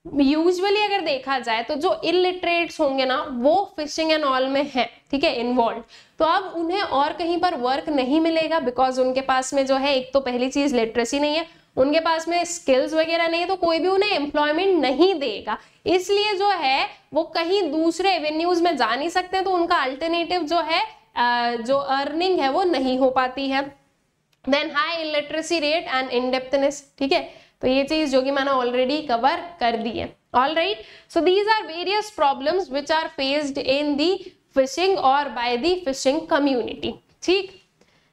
यूजुअली अगर देखा जाए तो जो इलिटरेट्स होंगे ना वो फिशिंग एंड ऑल में है, ठीक है, इन्वॉल्व, तो अब उन्हें और कहीं पर वर्क नहीं मिलेगा, बिकॉज उनके पास में जो है एक तो पहली चीज लिटरेसी नहीं है, उनके पास में स्किल्स वगैरह नहीं है, तो कोई भी उन्हें एम्प्लॉयमेंट नहीं देगा। इसलिए जो है वो कहीं दूसरे एवेन्यूज में जा नहीं सकते, तो उनका अल्टरनेटिव जो है जो अर्निंग है वो नहीं हो पाती है। Then high illiteracy rate and indebtedness, ठीक है, तो ये चीज जो कि मैंने ऑलरेडी कवर कर दी है। All right, so these are various problems which are faced in the fishing और बाय दी फिशिंग कम्युनिटी, ठीक।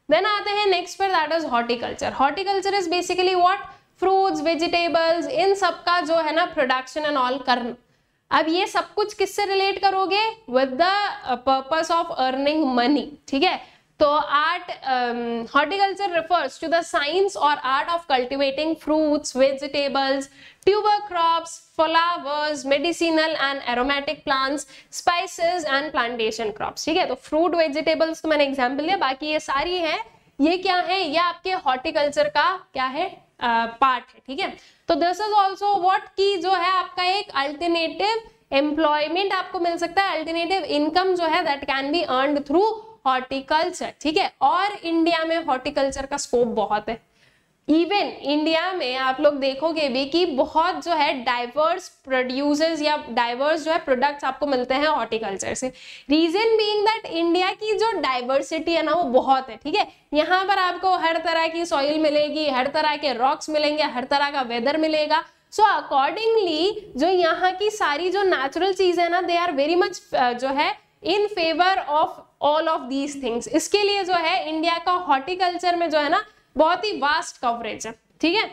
देन आते हैं नेक्स्ट पर, that is horticulture. Horticulture is basically what, fruits, vegetables, इन सबका जो है ना प्रोडक्शन एंड ऑल करना। अब ये सब कुछ किससे रिलेट करोगे? With the purpose of earning money, ठीक है। तो art, horticulture refers to the science और art of cultivating fruits, vegetables, tuber crops, flowers, medicinal and aromatic plants, spices and plantation crops, ठीक है। तो फ्रूट, वेजिटेबल्स तो मैंने एग्जाम्पल दिया, बाकी ये सारी है, ये क्या है, ये आपके हॉर्टिकल्चर का क्या है, पार्ट है, ठीक है। तो दिस इज ऑल्सो व्हाट की जो है आपका एक अल्टरनेटिव एम्प्लॉयमेंट आपको मिल सकता है, अल्टरनेटिव इनकम जो है that can B earned through horticulture, ठीक है। और इंडिया में हॉर्टिकल्चर का स्कोप बहुत है। इवन इंडिया में आप लोग देखोगे भी कि बहुत जो है डाइवर्स प्रोड्यूसर्स या डाइवर्स जो है प्रोडक्ट्स आपको मिलते हैं हॉर्टिकल्चर से। रीजन बीइंग दैट इंडिया की जो डाइवर्सिटी है ना वो बहुत है, ठीक है। यहाँ पर आपको हर तरह की सॉइल मिलेगी, हर तरह के रॉक्स मिलेंगे, हर तरह का वेदर मिलेगा। सो अकॉर्डिंगली जो यहाँ की सारी जो नेचुरल चीजें है ना, दे आर वेरी मच जो है in favour of all of these things. इसके लिए जो है इंडिया का हॉर्टिकल्चर में जो है ना बहुत ही वास्ट कवरेज है, ठीक है।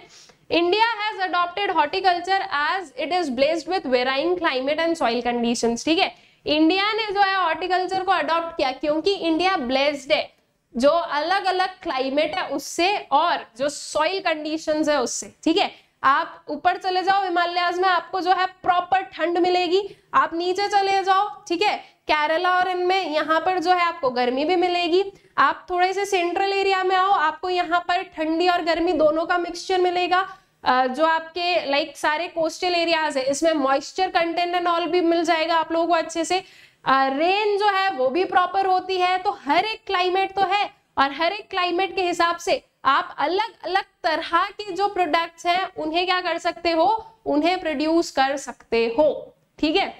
India has adopted horticulture as it is blessed with varying climate and soil conditions, ठीक है। इंडिया ने जो है हॉर्टिकल्चर को अडॉप्ट किया क्योंकि इंडिया ब्लेस्ड है जो अलग अलग क्लाइमेट है उससे और जो सॉइल कंडीशंस है उससे, ठीक है। आप ऊपर चले जाओ हिमालयाज में, आपको जो है प्रॉपर ठंड मिलेगी। आप नीचे चले जाओ, ठीक है, केरला और इनमें, यहाँ पर जो है आपको गर्मी भी मिलेगी। आप थोड़े से सेंट्रल एरिया में आओ, आपको यहाँ पर ठंडी और गर्मी दोनों का मिक्सचर मिलेगा। जो आपके लाइक सारे कोस्टल एरियाज है इसमें मॉइस्चर कंटेंट एंड ऑल भी मिल जाएगा आप लोगों को अच्छे से। रेन जो है वो भी प्रॉपर होती है। तो हर एक क्लाइमेट तो है और हर एक क्लाइमेट के हिसाब से आप अलग अलग तरह के जो प्रोडक्ट्स हैं उन्हें क्या कर सकते हो, उन्हें प्रोड्यूस कर सकते हो, ठीक है।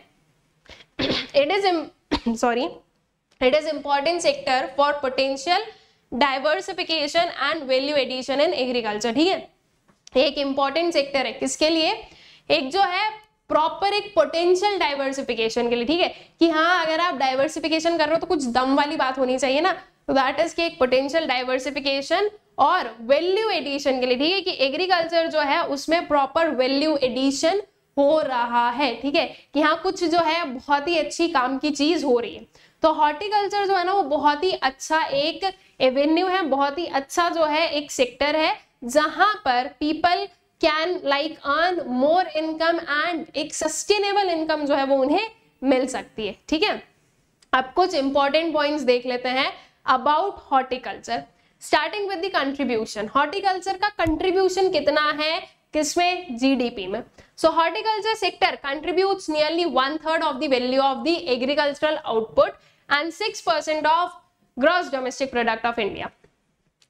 It is important sector for potential diversification and value addition in agriculture, ठीक है। एक इंपॉर्टेंट सेक्टर है किसके लिए, एक जो है प्रॉपर एक पोटेंशियल डाइवर्सिफिकेशन के लिए, ठीक है, कि हाँ अगर आप डाइवर्सिफिकेशन कर रहे हो तो कुछ दम वाली बात होनी चाहिए ना, तो दैट इज कि एक पोटेंशियल डाइवर्सिफिकेशन और वैल्यू एडिशन के लिए, ठीक है, कि एग्रीकल्चर जो है उसमें प्रॉपर वैल्यू एडिशन हो रहा है, ठीक है, कि हाँ कुछ जो है बहुत ही अच्छी काम की चीज हो रही है। तो हॉर्टिकल्चर जो है ना वो बहुत ही अच्छा एक एवेन्यू है, बहुत ही अच्छा जो है एक सेक्टर है जहां पर people can like earn more income and एक सस्टेनेबल इनकम जो है वो उन्हें मिल सकती है, ठीक है। अब कुछ इंपॉर्टेंट पॉइंट्स देख लेते हैं about horticulture, starting with the contribution. Horticulture का कंट्रीब्यूशन कितना है किसमें, जीडीपी में। So horticulture sector contributes nearly 1/3 of the value of the agricultural output and 6% of gross domestic product of India.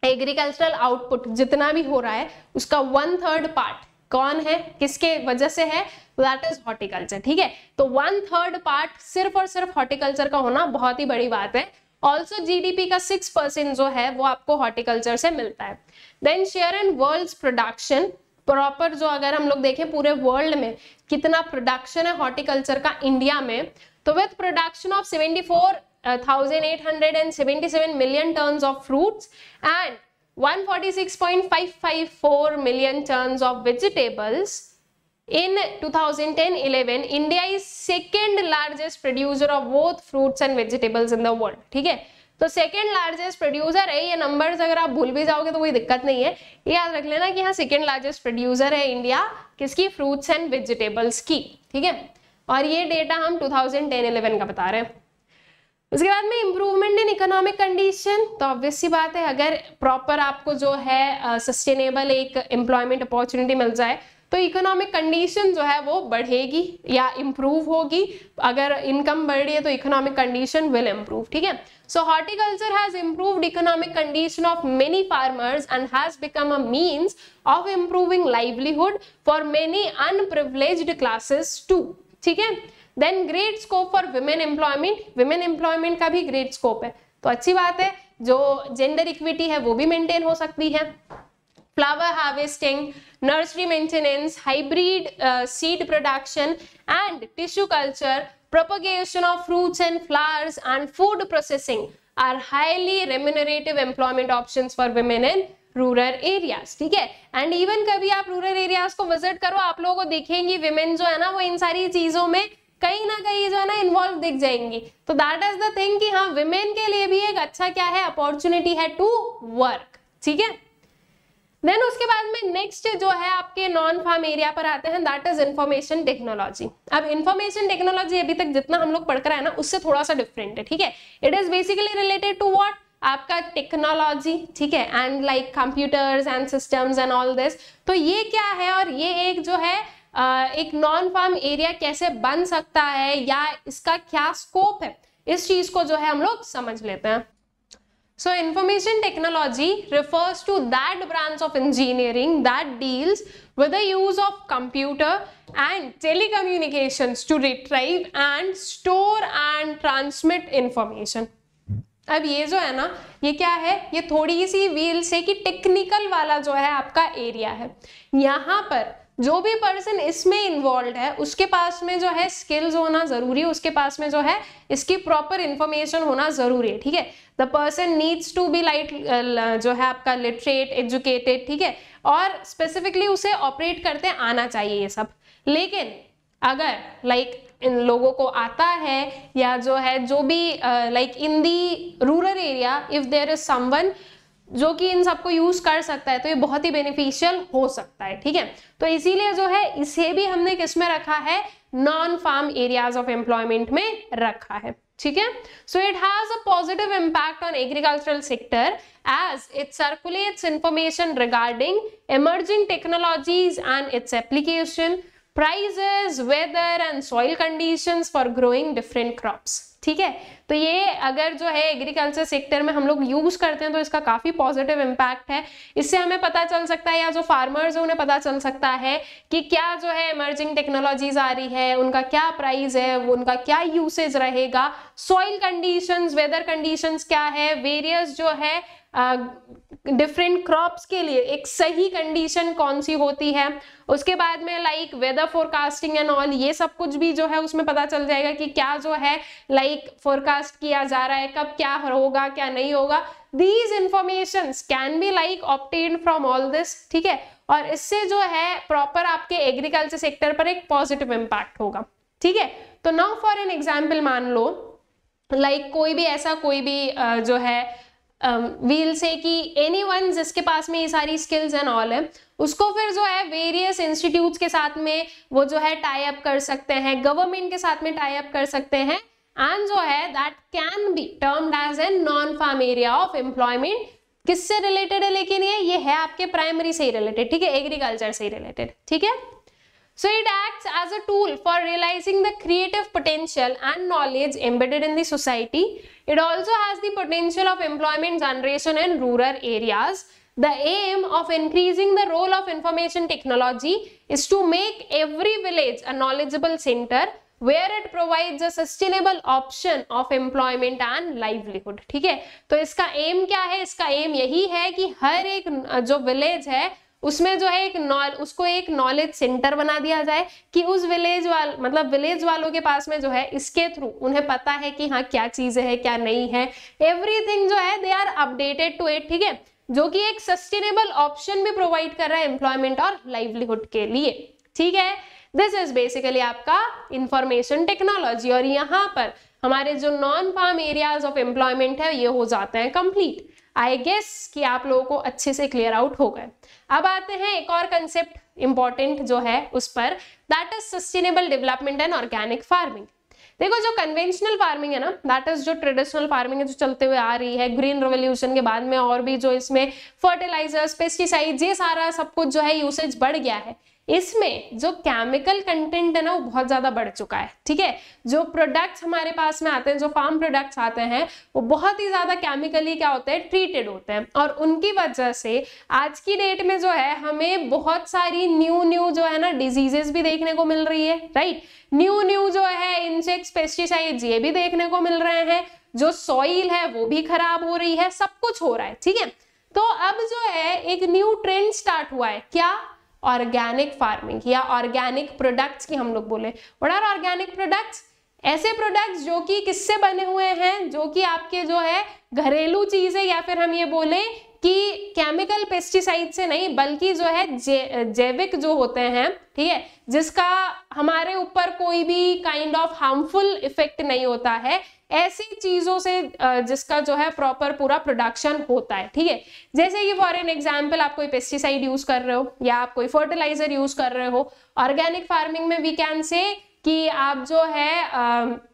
Agricultural output जितना भी हो रहा है उसका 1/3 पार्ट कौन है, किसके वजह से है, दैट इज हॉर्टिकल्चर, ठीक है। तो 1/3 पार्ट सिर्फ और सिर्फ हॉर्टिकल्चर का होना बहुत ही बड़ी बात है। ऑल्सो जीडीपी का 6% जो है वो आपको हॉर्टिकल्चर से मिलता है। Then share in world's production, proper जो अगर हम लोग देखें पूरे वर्ल्ड में कितना प्रोडक्शन है हॉर्टिकल्चर का इंडिया में, तो with production of 74,877 million tons of fruits and 146.554 million tons of vegetables in 2010-11, India is second largest producer of both fruits and vegetables in the world, ठीक है। तो सेकेंड लार्जेस्ट प्रोड्यूसर है, ये नंबर्स अगर आप भूल भी जाओगे तो कोई दिक्कत नहीं है, ये याद रख लेना कि हाँ सेकेंड लार्जेस्ट प्रोड्यूसर है इंडिया किसकी, फ्रूट्स एंड वेजिटेबल्स की, ठीक है। और ये डेटा हम 2010-11 का बता रहे हैं। उसके बाद में इंप्रूवमेंट इन इकोनॉमिक कंडीशन, तो ऑब्वियस सी बात है अगर प्रॉपर आपको जो है सस्टेनेबल एक एम्प्लॉयमेंट अपॉर्चुनिटी मिल जाए तो इकोनॉमिक कंडीशन जो है वो बढ़ेगी या इंप्रूव होगी। अगर इनकम बढ़ रही है तो इकोनॉमिक कंडीशन विल इंप्रूव, ठीक है। So horticulture has improved economic condition of many farmers and has become a means of improving livelihood for many unprivileged classes too, ठीक है। Then great scope for women employment, women employment का भी ग्रेट स्कोप है, तो अच्छी बात है, जो जेंडर इक्विटी है वो भी मेंटेन हो सकती है। Flower harvesting, nursery maintenance, hybrid seed production and tissue culture, propagation of fruits and flowers and food processing are highly remunerative employment options for women in rural areas, ठीक है। एंड इवन कभी आप रूरल एरियाज को विजिट करो, आप लोगों को दिखेंगी विमेन जो है ना वो इन सारी चीजों में कहीं ना कहीं जो है ना इन्वॉल्व दिख जाएंगी। तो दैट इज द थिंग कि हाँ विमेन के लिए भी एक अच्छा क्या है, अपॉर्चुनिटी है टू वर्क, ठीक है। देन उसके बाद में नेक्स्ट जो है आपके नॉन फार्म एरिया पर आते हैं, दैट इज इंफॉर्मेशन टेक्नोलॉजी। अब इंफॉर्मेशन टेक्नोलॉजी अभी तक जितना हम लोग पढ़ कर आए ना उससे थोड़ा सा डिफरेंट है, ठीक है। It is basically related to what, आपका टेक्नोलॉजी, ठीक है, and like computers and systems and all this. तो ये क्या है और ये एक जो है एक नॉन फार्म एरिया कैसे बन सकता है या इसका क्या स्कोप है, इस चीज को जो है हम लोग समझ लेते हैं। So information technology refers to that branch of engineering that deals with the use of computer and telecommunications to retrieve and store and transmit information. अब ये जो है ना ये क्या है, ये थोड़ी सी व्हील से कि टेक्निकल वाला जो है आपका एरिया है। यहाँ पर जो भी पर्सन इसमें इन्वॉल्व है उसके पास में जो है स्किल्स होना जरूरी है, उसके पास में जो है इसकी प्रॉपर इंफॉर्मेशन होना जरूरी है, ठीक है। The person needs to be like जो है आपका लिटरेट, एजुकेटेड, ठीक है, और स्पेसिफिकली उसे ऑपरेट करते आना चाहिए ये सब। लेकिन अगर लाइक इन लोगों को आता है या जो है जो भी like in the rural area if there is someone जो कि इन सबको यूज कर सकता है तो ये बहुत ही बेनिफिशियल हो सकता है, ठीक है। तो इसीलिए जो है इसे भी हमने किस में रखा है, non farm areas of employment में रखा है, ठीक है। So it has a positive impact on agricultural sector as it circulates information regarding emerging technologies and its application, prices, weather and soil conditions for growing different crops, ठीक है। तो ये अगर जो है एग्रीकल्चर सेक्टर में हम लोग यूज करते हैं तो इसका काफी पॉजिटिव इम्पैक्ट है। इससे हमें पता चल सकता है या जो फार्मर्स है उन्हें पता चल सकता है कि क्या जो है इमर्जिंग टेक्नोलॉजीज आ रही है, उनका क्या प्राइस है, उनका क्या यूसेज रहेगा, सॉइल कंडीशंस, वेदर कंडीशंस क्या है, वेरियस जो है डिफरेंट क्रॉप्स के लिए एक सही कंडीशन कौन सी होती है। उसके बाद में like weather forecasting and all, ये सब कुछ भी जो है उसमें पता चल जाएगा कि क्या जो है लाइक फोरकास्ट किया जा रहा है, कब क्या होगा क्या नहीं होगा। These informations can be like obtained from all this, ठीक है, और इससे जो है प्रॉपर आपके एग्रीकल्चर सेक्टर पर एक पॉजिटिव इम्पैक्ट होगा, ठीक है। तो नाउ फॉर एन एग्जाम्पल मान लो लाइक कोई भी ऐसा कोई भी जो है वील से कि एनीवन जिसके पास में ये सारी स्किल्स एंड ऑल है, उसको फिर जो है वेरियस इंस्टीट्यूट्स के साथ में वो जो है टाई अप कर सकते हैं, गवर्नमेंट के साथ में टाई अप कर सकते हैं, एंड जो है that can be termed as a non farm area of employment. किससे रिलेटेड है लेकिन ये है आपके प्राइमरी से ही रिलेटेड, ठीक है, एग्रीकल्चर से ही रिलेटेड, ठीक है। So it acts as a tool for realizing the creative potential and knowledge embedded in the society. It also has the potential of employment generation in rural areas. The aim of increasing the role of information technology is to make every village a knowledgeable center where it provides a sustainable option of employment and livelihood, ठीक है। तो इसका एम क्या है, इसका एम यही है कि हर एक जो विलेज है उसमें जो है उसको एक नॉलेज सेंटर बना दिया जाए कि उस विलेज वालों के पास में जो है इसके थ्रू उन्हें पता है कि हाँ क्या चीजें है क्या नहीं है, एवरीथिंग जो है they are updated to it, ठीक है, जो कि एक सस्टेनेबल ऑप्शन भी प्रोवाइड कर रहा है एम्प्लॉयमेंट और लाइवलीहुड के लिए, ठीक है। दिस इज बेसिकली आपका इंफॉर्मेशन टेक्नोलॉजी, और यहाँ पर हमारे जो non farm areas of employment है ये हो जाते हैं कंप्लीट। आई गेस कि आप लोगों को अच्छे से क्लियर आउट हो गए। अब आते हैं एक और कंसेप्ट इंपॉर्टेंट जो है उस पर, that is sustainable development and organic farming. देखो जो कन्वेंशनल फार्मिंग है ना, दैट इज जो ट्रेडिशनल फार्मिंग है जो चलते हुए आ रही है ग्रीन रेवोल्यूशन के बाद में, और भी जो इसमें फर्टिलाइजर्स पेस्टिसाइड्स ये सारा सब कुछ जो है यूसेज बढ़ गया है, इसमें जो केमिकल कंटेंट है ना वो बहुत ज्यादा बढ़ चुका है, ठीक है। जो प्रोडक्ट्स हमारे पास में आते हैं, जो फार्म प्रोडक्ट्स आते हैं वो बहुत ही ज्यादा केमिकली क्या होते हैं, ट्रीटेड होते हैं, और उनकी वजह से आज की डेट में जो है हमें बहुत सारी न्यू जो है ना डिजीजेस भी देखने को मिल रही है, राइट। न्यू जो है इंसेक्ट्स पेस्टिसाइड्स ये भी देखने को मिल रहे हैं, जो सॉइल है वो भी खराब हो रही है, सब कुछ हो रहा है, ठीक है। तो अब जो है एक न्यू ट्रेंड स्टार्ट हुआ है, क्या, ऑर्गेनिक फार्मिंग या ऑर्गेनिक प्रोडक्ट्स की हम लोग बोले। व्हाट आर ऑर्गेनिक प्रोडक्ट्स, ऐसे प्रोडक्ट्स जो कि किससे बने हुए हैं, जो कि आपके जो है घरेलू चीज है, या फिर हम ये बोले कि केमिकल पेस्टिसाइड से नहीं बल्कि जो है जैविक जो होते हैं, ठीक है, जिसका हमारे ऊपर कोई भी काइंड ऑफ हार्मफुल इफेक्ट नहीं होता है, ऐसी चीजों से जिसका जो है प्रॉपर पूरा प्रोडक्शन होता है, ठीक है। जैसे कि फॉर एन एग्जांपल आप कोई पेस्टिसाइड यूज कर रहे हो या आप कोई फर्टिलाइजर यूज कर रहे हो, ऑर्गेनिक फार्मिंग में वी कैन से कि आप जो है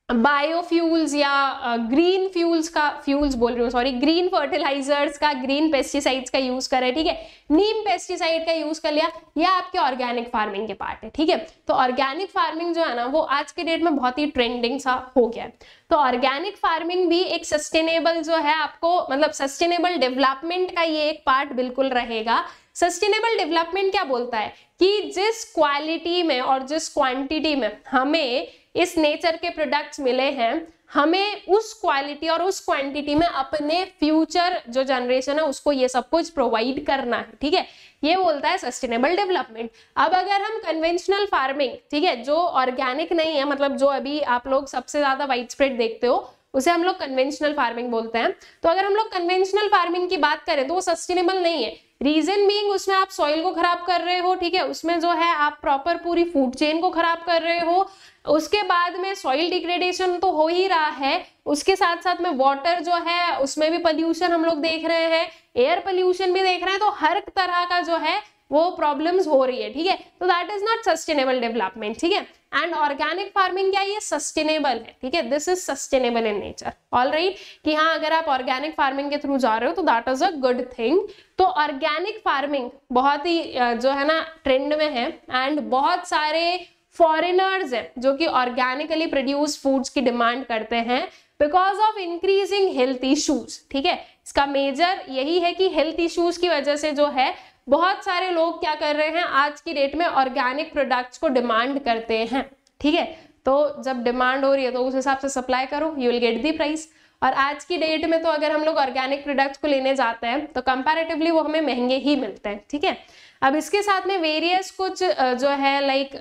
बायोफ्यूल्स या ग्रीन फ्यूल्स का, फ्यूल्स बोल रही हूँ सॉरी, ग्रीन फर्टिलाइजर्स का, ग्रीन पेस्टिसाइड्स का यूज करें, ठीक है, नीम पेस्टिसाइड का यूज कर लिया, यह आपके ऑर्गेनिक फार्मिंग के पार्ट है, ठीक है। तो ऑर्गेनिक फार्मिंग जो है ना वो आज के डेट में बहुत ही ट्रेंडिंग सा हो गया है। तो ऑर्गेनिक फार्मिंग भी एक सस्टेनेबल जो है आपको सस्टेनेबल डेवलपमेंट का ये एक पार्ट बिल्कुल रहेगा। सस्टेनेबल डेवलपमेंट क्या बोलता है कि जिस क्वालिटी में और जिस क्वांटिटी में हमें इस नेचर के प्रोडक्ट्स मिले हैं, हमें उस क्वालिटी और उस क्वांटिटी में अपने फ्यूचर जो जनरेशन है उसको ये सब कुछ प्रोवाइड करना है, ठीक है, ये बोलता है सस्टेनेबल डेवलपमेंट। अब अगर हम कन्वेंशनल फार्मिंग, ठीक है, जो ऑर्गेनिक नहीं है, जो अभी आप लोग सबसे ज्यादा वाइड स्प्रेड देखते हो उसे हम लोग कन्वेंशनल फार्मिंग बोलते हैं। तो अगर हम लोग कन्वेंशनल फार्मिंग की बात करें तो वो सस्टेनेबल नहीं है। रीजन बीइंग उसमें आप सॉइल को खराब कर रहे हो, ठीक है, उसमें जो है आप प्रॉपर पूरी फूड चेन को खराब कर रहे हो, उसके बाद में सॉइल डिग्रेडेशन तो हो ही रहा है, उसके साथ साथ में वाटर जो है उसमें भी पोल्यूशन हम लोग देख रहे हैं, एयर पोल्यूशन भी देख रहे हैं, तो हर तरह का जो है वो प्रॉब्लम्स हो रही है, ठीक है। तो that is not sustainable development, ठीक है। एंड ऑर्गेनिक फार्मिंग क्या है, ये सस्टेनेबल है, ठीक है, this is sustainable in nature, alright, कि हाँ अगर आप ऑर्गेनिक फार्मिंग के थ्रू जा रहे हो तो that is a good thing. तो ऑर्गेनिक फार्मिंग बहुत ही जो है ना ट्रेंड में है, एंड बहुत सारे फॉरेनर्स हैं जो कि ऑर्गेनिकली प्रोड्यूस फूड्स की डिमांड करते हैं because of increasing health issues, ठीक है। इसका मेजर यही है कि हेल्थ इश्यूज की वजह से जो है बहुत सारे लोग क्या कर रहे हैं आज की डेट में ऑर्गेनिक प्रोडक्ट्स को डिमांड करते हैं, ठीक है। तो जब डिमांड हो रही है तो उस हिसाब से सप्लाई करो, you will get the price. और आज की डेट में तो अगर हम लोग ऑर्गेनिक प्रोडक्ट्स को लेने जाते हैं तो कंपैरेटिवली वो हमें महंगे ही मिलते हैं, ठीक है। अब इसके साथ में वेरियस कुछ जो है लाइक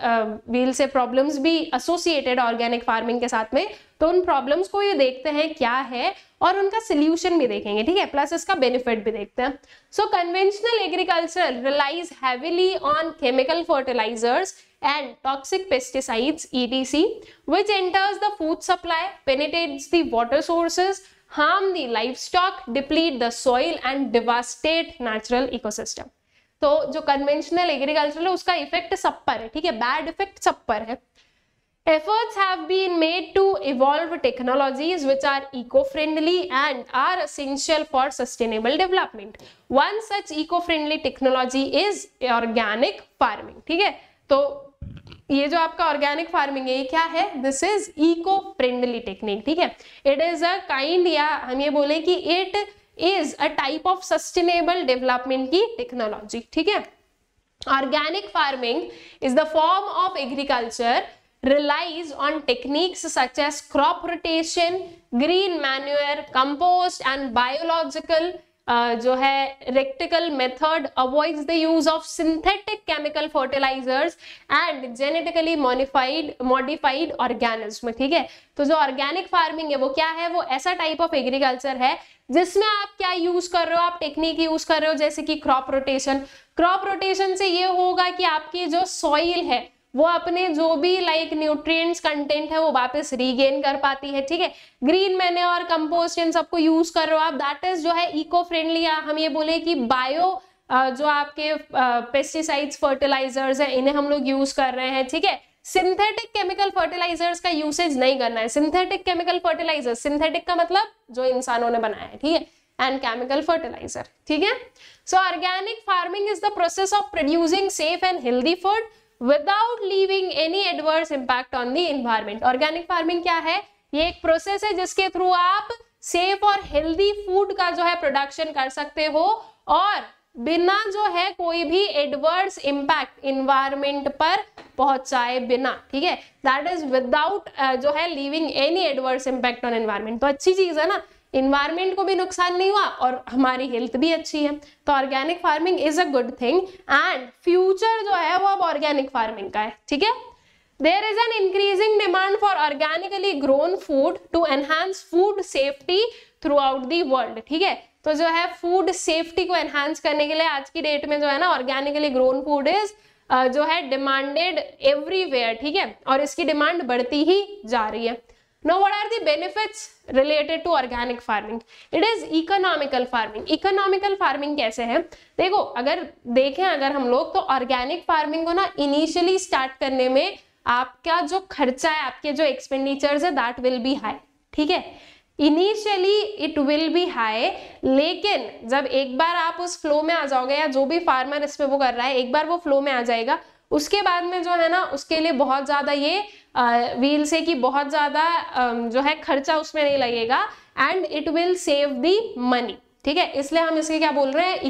व्हील से प्रॉब्लम्स भी एसोसिएटेड ऑर्गेनिक फार्मिंग के साथ में, तो उन प्रॉब्लम्स को ये देखते हैं क्या है और उनका सोल्यूशन भी देखेंगे, ठीक है, प्लस इसका बेनिफिट भी देखते हैं। So conventional agriculture relies heavily on chemical fertilizers and toxic pesticides etc which enters the food supply, penetrates the water sources, harm the livestock, deplete the soil and devastate natural ecosystem। तो जो कन्वेंशनल एग्रीकल्चर है उसका इफेक्ट सब पर है, ठीक है, बैड इफेक्ट सब पर है। Efforts have been made to evolve technologies which are eco-friendly and are essential for sustainable development. One such eco-friendly technology is organic farming, ठीक है। तो ये जो आपका ऑर्गेनिक फार्मिंग है ये क्या है, this is eco friendly technique, ठीक है। इट इज अ काइंड, या हम ये बोले कि it is a type of sustainable development की टेक्नोलॉजी, ठीक है। Organic farming is the form of agriculture relies on techniques such as crop rotation, green manure, compost and biological जो है practical method, avoids the use of synthetic chemical fertilizers and genetically modified organism, ठीक है। तो जो ऑर्गेनिक फार्मिंग है वो क्या है, वो ऐसा टाइप ऑफ एग्रीकल्चर है जिसमें आप क्या यूज कर रहे हो, आप टेक्निक यूज कर रहे हो जैसे कि क्रॉप रोटेशन। क्रॉप रोटेशन से ये होगा कि आपकी जो सॉइल है वो अपने जो भी लाइक न्यूट्रिएंट्स कंटेंट है वो वापस रीगेन कर पाती है, ठीक है। ग्रीन मैन्योर, कंपोस्ट इन सबको यूज कर रहे हो आप, दैट इज जो है इको फ्रेंडली, या हम ये बोले कि बायो जो आपके पेस्टिसाइड्स फर्टिलाइजर्स है इन्हें हम लोग यूज कर रहे हैं, ठीक है। सिंथेटिक केमिकल फर्टिलाइजर्स का यूसेज नहीं करना है। सिंथेटिक केमिकल फर्टिलाइजर, सिंथेटिक का मतलब जो इंसानों ने बनाया है, ठीक है, एंड केमिकल फर्टिलाइजर, ठीक है। सो organic farming is the process of producing safe and healthy food without leaving any adverse impact on the environment। Organic farming क्या है, ये एक प्रोसेस है जिसके थ्रू आप सेफ और हेल्दी फूड का जो है प्रोडक्शन कर सकते हो और बिना जो है कोई भी एडवर्स इम्पैक्ट इन्वायरमेंट पर पहुंचाए बिना, ठीक है, दैट इज विदाउट जो है leaving any adverse impact on environment. तो अच्छी चीज है ना, इन्वायरमेंट को भी नुकसान नहीं हुआ और हमारी हेल्थ भी अच्छी है। तो organic farming is a good thing and future जो है वो अब ऑर्गेनिक फार्मिंग का है, ठीक है। There is an increasing demand for organically grown food to enhance food safety throughout the world, ठीक है। तो जो है फूड सेफ्टी को एनहांस करने के लिए आज की डेट में जो है ना ऑर्गेनिकली ग्रोन फूड इज जो है डिमांडेड एवरीवेयर, ठीक है, और इसकी डिमांड बढ़ती ही जा रही है। Now what are the benefits related to organic farming? It is economical farming. Economical farming कैसे है, देखो अगर हम लोग तो ऑर्गेनिक फार्मिंग को ना इनिशियली स्टार्ट करने में आपका जो खर्चा है, आपके जो एक्सपेंडिचर्स है दैट विल बी हाई, ठीक है। Initially it will be high, लेकिन जब एक बार आप उस फ्लो में आ जाओगे या जो भी फार्मर इस पे वो कर रहा है एक बार वो फ्लो में आ जाएगा, उसके बाद में जो है ना उसके लिए बहुत ज्यादा ये व्हील से कि बहुत ज्यादा जो है खर्चा उसमें नहीं लगेगा and it will save the money, ठीक है। इसलिए हम इसके क्या बोल रहे हैं,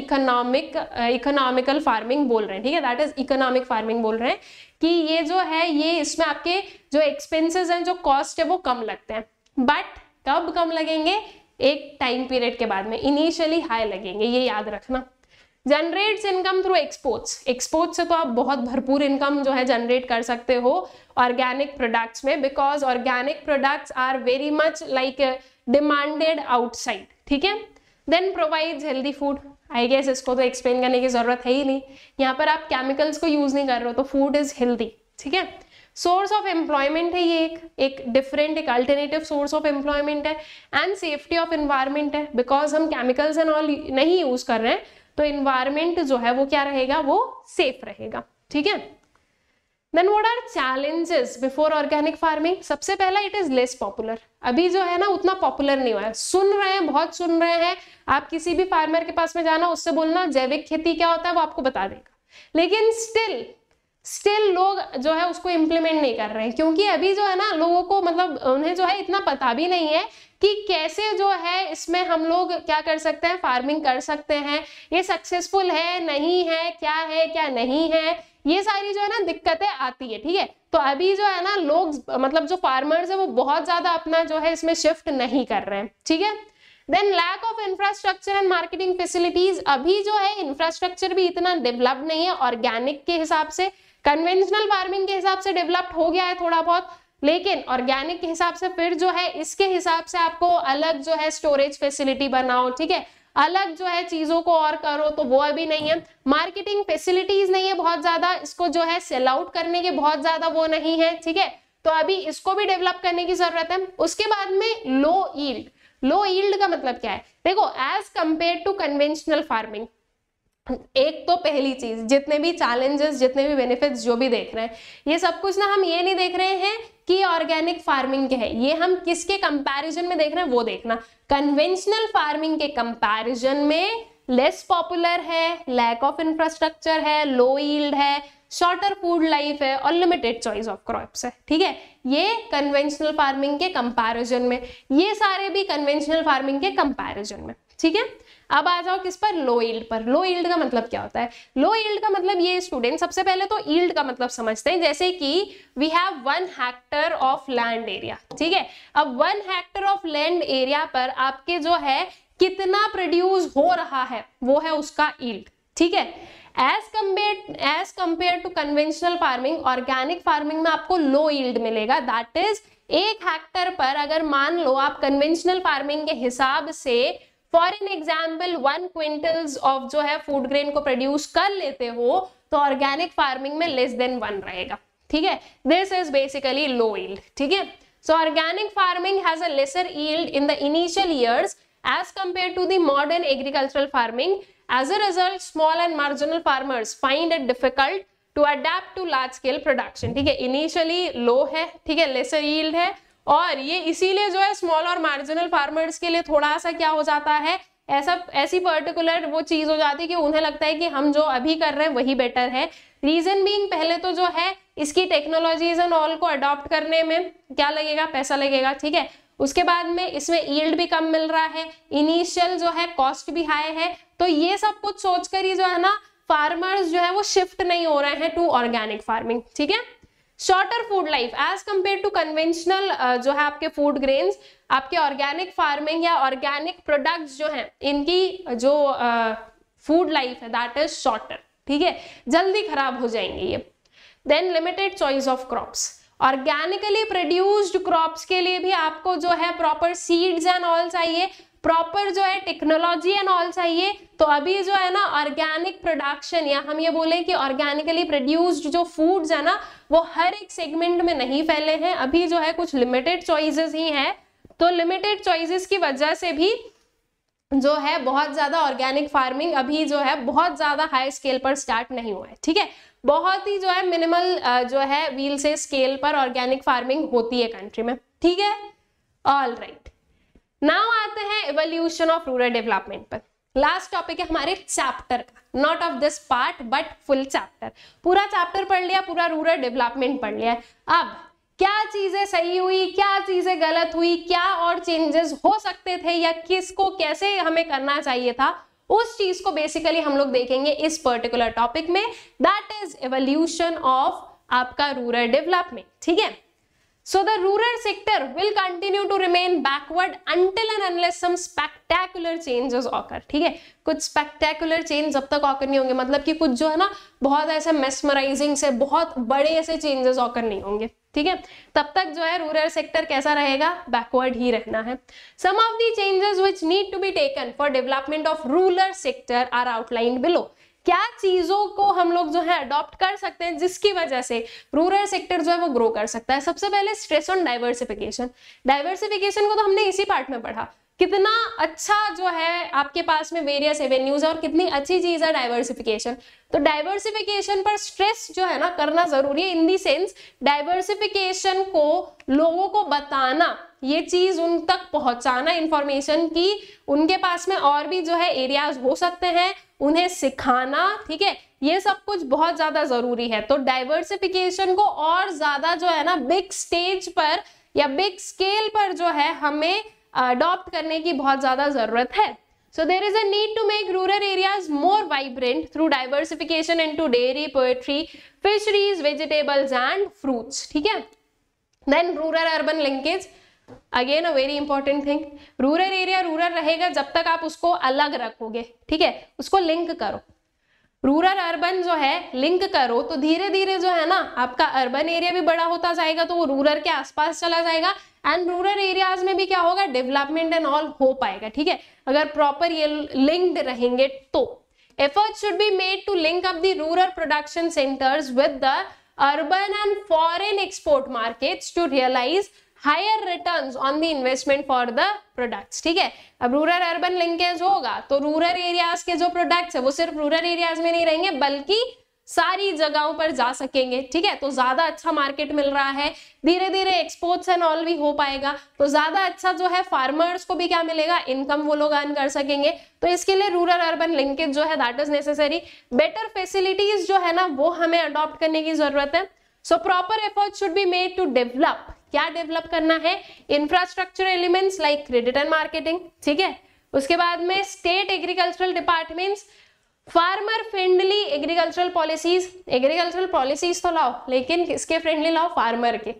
इकोनॉमिकल फार्मिंग बोल रहे हैं, ठीक है, दैट इज इकोनॉमिक फार्मिंग बोल रहे हैं कि ये जो है ये इसमें आपके जो एक्सपेंसेस हैं, जो कॉस्ट है वो कम लगते हैं, बट कब कम लगेंगे, एक टाइम पीरियड के बाद में, इनिशियली हाई लगेंगे, ये याद रखना। Generates income through exports, export से तो आप बहुत भरपूर इनकम जो है जनरेट कर सकते हो ऑर्गेनिक प्रोडक्ट्स में, because organic products are very much like demanded outside, ठीक है। Then provides healthy food, I guess इसको तो एक्सप्लेन करने की जरूरत है ही नहीं, यहाँ पर आप केमिकल्स को यूज नहीं कर रहे हो तो फूड इज हेल्दी, ठीक है। सोर्स ऑफ एम्प्लॉयमेंट है, ये एक डिफरेंट एक अल्टरनेटिव सोर्स ऑफ एम्प्लॉयमेंट है एंड सेफ्टी ऑफ एनवायरमेंट है, बिकॉज हम केमिकल्स एंड ऑल नहीं यूज कर रहे हैं तो एनवायरमेंट जो है वो क्या रहेगा, वो सेफ रहेगा, ठीक है। Then what are challenges before organic farming? सबसे पहला, इट इज लेस पॉपुलर, अभी जो है ना उतना पॉपुलर नहीं हुआ है, सुन रहे हैं, बहुत सुन रहे हैं, आप किसी भी फार्मर के पास में जाना उससे बोलना जैविक खेती क्या होता है वो आपको बता देगा, लेकिन स्टिल लोग जो है उसको इम्प्लीमेंट नहीं कर रहे हैं, क्योंकि अभी जो है ना लोगों को मतलब उन्हें जो है इतना पता भी नहीं है कि कैसे जो है इसमें हम लोग क्या कर सकते हैं, फार्मिंग कर सकते हैं, ये सक्सेसफुल है नहीं है, क्या नहीं है, ये सारी जो है ना दिक्कतें आती है, ठीक है। तो अभी जो है ना लोग मतलब जो फार्मर्स है वो बहुत ज्यादा अपना जो है इसमें शिफ्ट नहीं कर रहे हैं, ठीक है। Then lack of infrastructure and marketing facilities, अभी जो है इंफ्रास्ट्रक्चर भी इतना डेवलप नहीं है ऑर्गेनिक के हिसाब से, कन्वेंशनल फार्मिंग के हिसाब से डेवलप्ड हो गया है थोड़ा बहुत, लेकिन ऑर्गेनिक के हिसाब से फिर जो है इसके हिसाब से आपको अलग जो है स्टोरेज फैसिलिटी बनाओ, ठीक है, अलग जो है चीजों को और करो, तो वो अभी नहीं है। मार्केटिंग फैसिलिटीज नहीं है बहुत ज्यादा, इसको जो है सेल आउट करने के बहुत ज्यादा वो नहीं है, ठीक है, तो अभी इसको भी डेवलप करने की जरूरत है। उसके बाद में लो यील्ड, लो यील्ड का मतलब क्या है, देखो as compare to conventional farming, एक तो पहली चीज जितने भी चैलेंजेस जितने भी बेनिफिट्स जो भी देख रहे हैं ये सब कुछ ना हम ये नहीं देख रहे हैं कि ऑर्गेनिक फार्मिंग के है, ये हम किसके कंपैरिजन में देख रहे हैं वो देखना। कन्वेंशनल फार्मिंग के कंपैरिजन में लेस पॉपुलर है, लैक ऑफ इंफ्रास्ट्रक्चर है, लो यील्ड है, शॉर्टर फूड लाइफ है और लिमिटेड चॉइस ऑफ क्रॉप्स है, ठीक है, ये कन्वेंशनल फार्मिंग के कंपैरिजन में, ये सारे भी कन्वेंशनल फार्मिंग के कंपैरिजन में, ठीक है। अब आ जाओ किस पर, लो यील्ड पर। लो यील्ड का मतलब क्या होता है, लो यील्ड का मतलब ये स्टूडेंट सबसे पहले तो यील्ड का मतलब समझते हैं, जैसे कि we have 1 hectare of land area, ठीक है, अब 1 हेक्टर ऑफ लैंड एरिया पर आपके जो है कितना प्रोड्यूस हो रहा है वो है उसका यील्ड, ठीक है। As compare to conventional farming, organic farming में आपको लो यील्ड मिलेगा, दैट इज 1 हेक्टर पर अगर मान लो आप कन्वेंशनल फार्मिंग के हिसाब से for an example 1 quintals of जो है फूड ग्रेन को प्रोड्यूस कर लेते हो तो ऑर्गेनिक फार्मिंग में लेस देन 1 रहेगा, ठीक है, this is basically low yield, ठीक है। सो organic farming has a lesser yield in the initial years as compared to the modern agricultural farming. As a result, small and marginal farmers find it difficult to adapt to large scale production, ठीक है, इनिशियली लो है, ठीक है, लेसर यील्ड है, और ये इसीलिए जो है स्मॉल और मार्जिनल फार्मर्स के लिए थोड़ा सा क्या हो जाता है, ऐसी पर्टिकुलर वो चीज हो जाती है कि उन्हें लगता है कि हम जो अभी कर रहे हैं वही बेटर है। रीजन बीइंग, पहले तो जो है इसकी टेक्नोलॉजीज एंड ऑल को अडॉप्ट करने में क्या लगेगा, पैसा लगेगा, ठीक है, उसके बाद में इसमें यील्ड भी कम मिल रहा है, इनिशियल जो है कॉस्ट भी हाई है, तो ये सब कुछ सोचकर ही जो है ना फार्मर्स जो है वो शिफ्ट नहीं हो रहे हैं टू ऑर्गेनिक फार्मिंग, ठीक है। Shorter food life as compare to conventional जो है आपके फूड ग्रेन्स, आपके ऑर्गेनिक फार्मिंग या ऑर्गेनिक प्रोडक्ट्स जो है इनकी जो फूड लाइफ है दैट इज शॉर्टर, ठीक है, जल्दी खराब हो जाएंगे ये। Then limited choice of crops, organically produced crops के लिए भी आपको जो है प्रॉपर सीड्स एंड ऑल चाहिए, प्रॉपर जो है टेक्नोलॉजी एंड ऑल चाहिए, तो अभी जो है ना ऑर्गेनिक प्रोडक्शन या हम ये बोले कि ऑर्गेनिकली प्रोड्यूस्ड जो फूड्स है ना वो हर एक सेगमेंट में नहीं फैले हैं, अभी जो है कुछ लिमिटेड चॉइसेस ही हैं, तो लिमिटेड चॉइसेस की वजह से भी जो है बहुत ज्यादा ऑर्गेनिक फार्मिंग अभी जो है बहुत ज्यादा हाई स्केल पर स्टार्ट नहीं हुआ है, ठीक है, बहुत ही जो है मिनिमल जो है व्हील से स्केल पर ऑर्गेनिक फार्मिंग होती है कंट्री में, ठीक है। ऑल राइट, नाउ आते हैं एवोल्यूशन ऑफ रूरल डेवलपमेंट पर। लास्ट टॉपिक है हमारे चैप्टर का, not of this part but full chapter, पूरा चैप्टर पढ़ लिया, पूरा रूरल डेवलपमेंट पढ़ लिया है। अब क्या चीजें सही हुई, क्या चीजें गलत हुई, क्या और चेंजेस हो सकते थे या किसको कैसे हमें करना चाहिए था, उस चीज को बेसिकली हम लोग देखेंगे इस पर्टिकुलर टॉपिक में, दैट इज एवोल्यूशन ऑफ आपका रूरल डेवलपमेंट, ठीक है। So the rural sector will continue to remain backward until and unless some spectacular changes occur, ठीक है, कुछ spectacular change जब तक occur नहीं होंगे, मतलब कि कुछ जो है ना बहुत ऐसे mesmerizing से बहुत बड़े ऐसे changes occur नहीं होंगे, ठीक है, तब तक जो है रूरल सेक्टर कैसा रहेगा, बैकवर्ड ही रहना है। Some of the changes which need to be taken for development of rural sector are outlined below. क्या चीजों को हम लोग जो है अडॉप्ट कर सकते हैं जिसकी वजह से रूरल सेक्टर जो है वो ग्रो कर सकता है। सबसे पहले स्ट्रेस ऑन डाइवर्सिफिकेशन, डाइवर्सिफिकेशन को तो हमने इसी पार्ट में पढ़ा, कितना अच्छा जो है आपके पास में वेरियस एवेन्यूज है और कितनी अच्छी चीज है डाइवर्सिफिकेशन। तो डाइवर्सिफिकेशन पर स्ट्रेस जो है ना करना जरूरी है, इन दी सेंस डाइवर्सिफिकेशन को लोगों को बताना, ये चीज उन तक पहुंचाना इंफॉर्मेशन की, उनके पास में और भी जो है एरियाज हो सकते हैं उन्हें सिखाना, ठीक है, ये सब कुछ बहुत ज्यादा जरूरी है। तो डाइवर्सिफिकेशन को और ज्यादा जो है ना बिग स्टेज पर या बिग स्केल पर जो है हमें अडॉप्ट करने की बहुत ज्यादा जरूरत है। So there is a need to make rural areas more vibrant through diversification into dairy, poultry, fisheries, vegetables and fruits. ठीक है. Then rural urban linkage, again a very important thing. Rural area rural रहेगा जब तक आप उसको अलग रखोगे, ठीक है, उसको लिंक करो. रूरल अर्बन जो है लिंक करो तो धीरे धीरे जो है ना आपका अर्बन एरिया भी बड़ा होता जाएगा, तो वो रूरल के आसपास चला जाएगा एंड रूरल एरियाज में भी क्या होगा, डेवलपमेंट एंड ऑल हो पाएगा. ठीक है, अगर प्रॉपर ये लिंक्ड रहेंगे तो. Effort should be made to link up the rural production centres with the urban and foreign export markets to realise higher returns on the investment for the products. ठीक है, अब रूरल अर्बन लिंकेज होगा तो रूरल एरियाज के जो प्रोडक्ट्स है वो सिर्फ रूरल एरियाज में नहीं रहेंगे बल्कि सारी जगहों पर जा सकेंगे. ठीक है, तो ज्यादा अच्छा मार्केट मिल रहा है, धीरे धीरे एक्सपोर्ट्स एंड ऑल भी हो पाएगा, तो ज्यादा अच्छा जो है फार्मर्स को भी क्या मिलेगा, इनकम वो लोग अर्न कर सकेंगे. तो इसके लिए रूरल अर्बन लिंकेज जो है that is necessary. Better facilities जो है ना वो हमें अडॉप्ट करने की जरूरत है. So proper effort should be made to develop. क्या डेवलप करना है, infrastructure elements like credit and marketing. ठीक है, उसके बाद में state agricultural departments, farmer friendly agricultural policies. Agricultural policies तो लाओ लेकिन किसके फ्रेंडली लाओ, फार्मर के.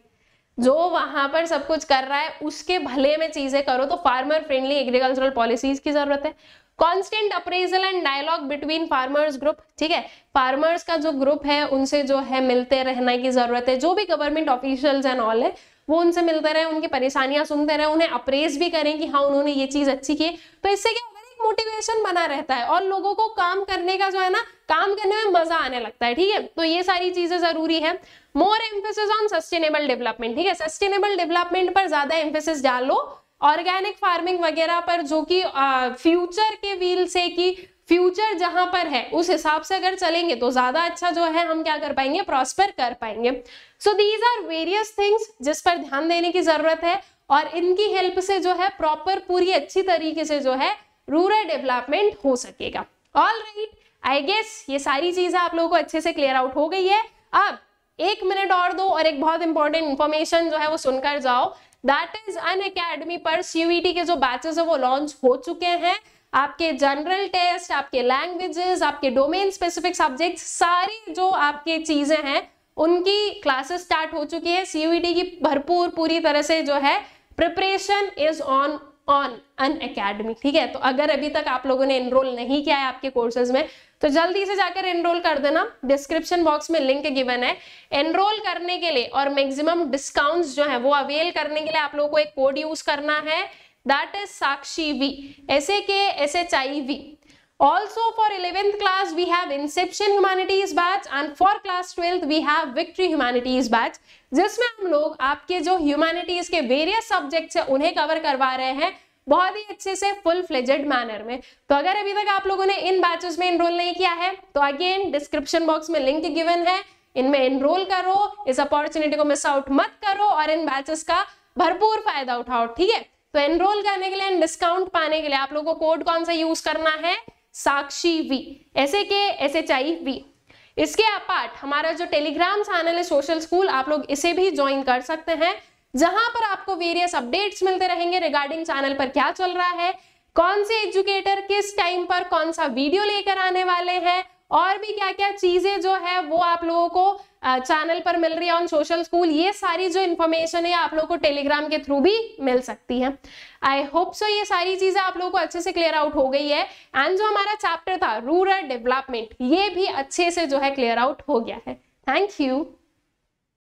जो वहां पर सब कुछ कर रहा है उसके भले में चीजें करो, तो फार्मर फ्रेंडली एग्रीकल्चरल पॉलिसीज की जरूरत है. Constant appraisal and dialogue between farmers group. ठीक है, फार्मर्स का जो ग्रुप है उनसे जो है मिलते रहने की जरूरत है. जो भी गवर्नमेंट ऑफिशियल्स एंड ऑल है वो उनसे मिलते रहे, उनकी परेशानियां सुनते रहे, उन्हें अप्रेज भी करें कि हाँ उन्होंने ये चीज अच्छी की. तो इससे क्या होगा, एक मोटिवेशन बना रहता है और लोगों को काम करने का जो है ना, काम करने में मजा आने लगता है. ठीक है, तो ये सारी चीजें जरूरी है. मोर एम्फेसिस ऑन सस्टेनेबल डेवलपमेंट. ठीक है, सस्टेनेबल डेवलपमेंट पर ज्यादा एम्फेसिस डाल लो, ऑर्गेनिक फार्मिंग वगैरह पर, जो कि फ्यूचर के व्हील से कि फ्यूचर जहां पर है उस हिसाब से अगर चलेंगे तो ज्यादा अच्छा जो है हम क्या कर पाएंगे, प्रॉस्पर कर पाएंगे. So these are various things जिस पर ध्यान देने की जरूरत है और इनकी हेल्प से जो है प्रॉपर पूरी अच्छी तरीके से जो है रूरल डेवलपमेंट हो सकेगा. ऑल राइट, आई गेस ये सारी चीजें आप लोगों को अच्छे से क्लियर आउट हो गई है. अब 1 मिनट और दो और एक बहुत इंपॉर्टेंट इंफॉर्मेशन जो है वो सुनकर जाओ. दैट इज अनअकैडमी पर CUET के जो बैचेस है वो लॉन्च हो चुके हैं. आपके जनरल टेस्ट, आपके लैंग्वेजेस, आपके डोमेन स्पेसिफिक सब्जेक्ट्स, सारी जो आपकी चीजें हैं उनकी क्लासेस स्टार्ट हो चुकी है. CUET की भरपूर पूरी तरह से जो है प्रिपरेशन इज ऑन अनअकैडमी. ठीक है, तो अगर अभी तक आप लोगों ने एनरोल नहीं किया है आपके कोर्सेज में तो जल्दी से जाकर एनरोल कर देना. डिस्क्रिप्शन बॉक्स में लिंक गिवन है. एनरोल करने के लिए और मैक्सिमम डिस्काउंट्स जो है वो अवेल करने के लिए आप लोगों को एक कोड यूज करना है, that is SAKSHIV, SAKSHIV. Also for 11th class we have Inception Humanities batch and for class 12th we have Victory Humanities batch, जिसमें हम लोग आपके जो ह्यूमैनिटीज के वेरियस सब्जेक्ट्स हैं उन्हें कवर करवा रहे हैं बहुत ही अच्छे से फुल फ्लेजेड मैनर में. तो अगर अभी तक आप लोगों ने इन बैचेस में एनरोल नहीं किया है तो अगेन डिस्क्रिप्शन बॉक्स में लिंक गिवन है, इनमें एनरोल करो, इस अपॉर्चुनिटी को मिस आउट मत करो और इन बैचेस का भरपूर फायदा उठाओ. ठीक है, तो एनरोल करने के लिए, डिस्काउंट पाने के लिए आप लोगों को कोड कौन सा यूज करना है, SAKSHIV, SAKSHIV. इसके अपार्ट हमारा जो टेलीग्राम चैनल है सोशल स्कूल, आप लोग इसे भी ज्वाइन कर सकते हैं, जहां पर आपको वेरियस अपडेट्स मिलते रहेंगे रिगार्डिंग चैनल पर क्या चल रहा है, कौन से एजुकेटर किस टाइम पर कौन सा वीडियो लेकर आने वाले हैं और भी क्या क्या चीजें जो है वो आप लोगों को चैनल पर मिल रही है ऑन सोशल स्कूल. ये सारी जो इन्फॉर्मेशन है आप लोगों को टेलीग्राम के थ्रू भी मिल सकती है. आई होप सो ये सारी चीजें आप लोगों को अच्छे से क्लियर आउट हो गई है एंड जो हमारा चैप्टर था रूरल डेवलपमेंट ये भी अच्छे से जो है क्लियर आउट हो गया है. Thank you.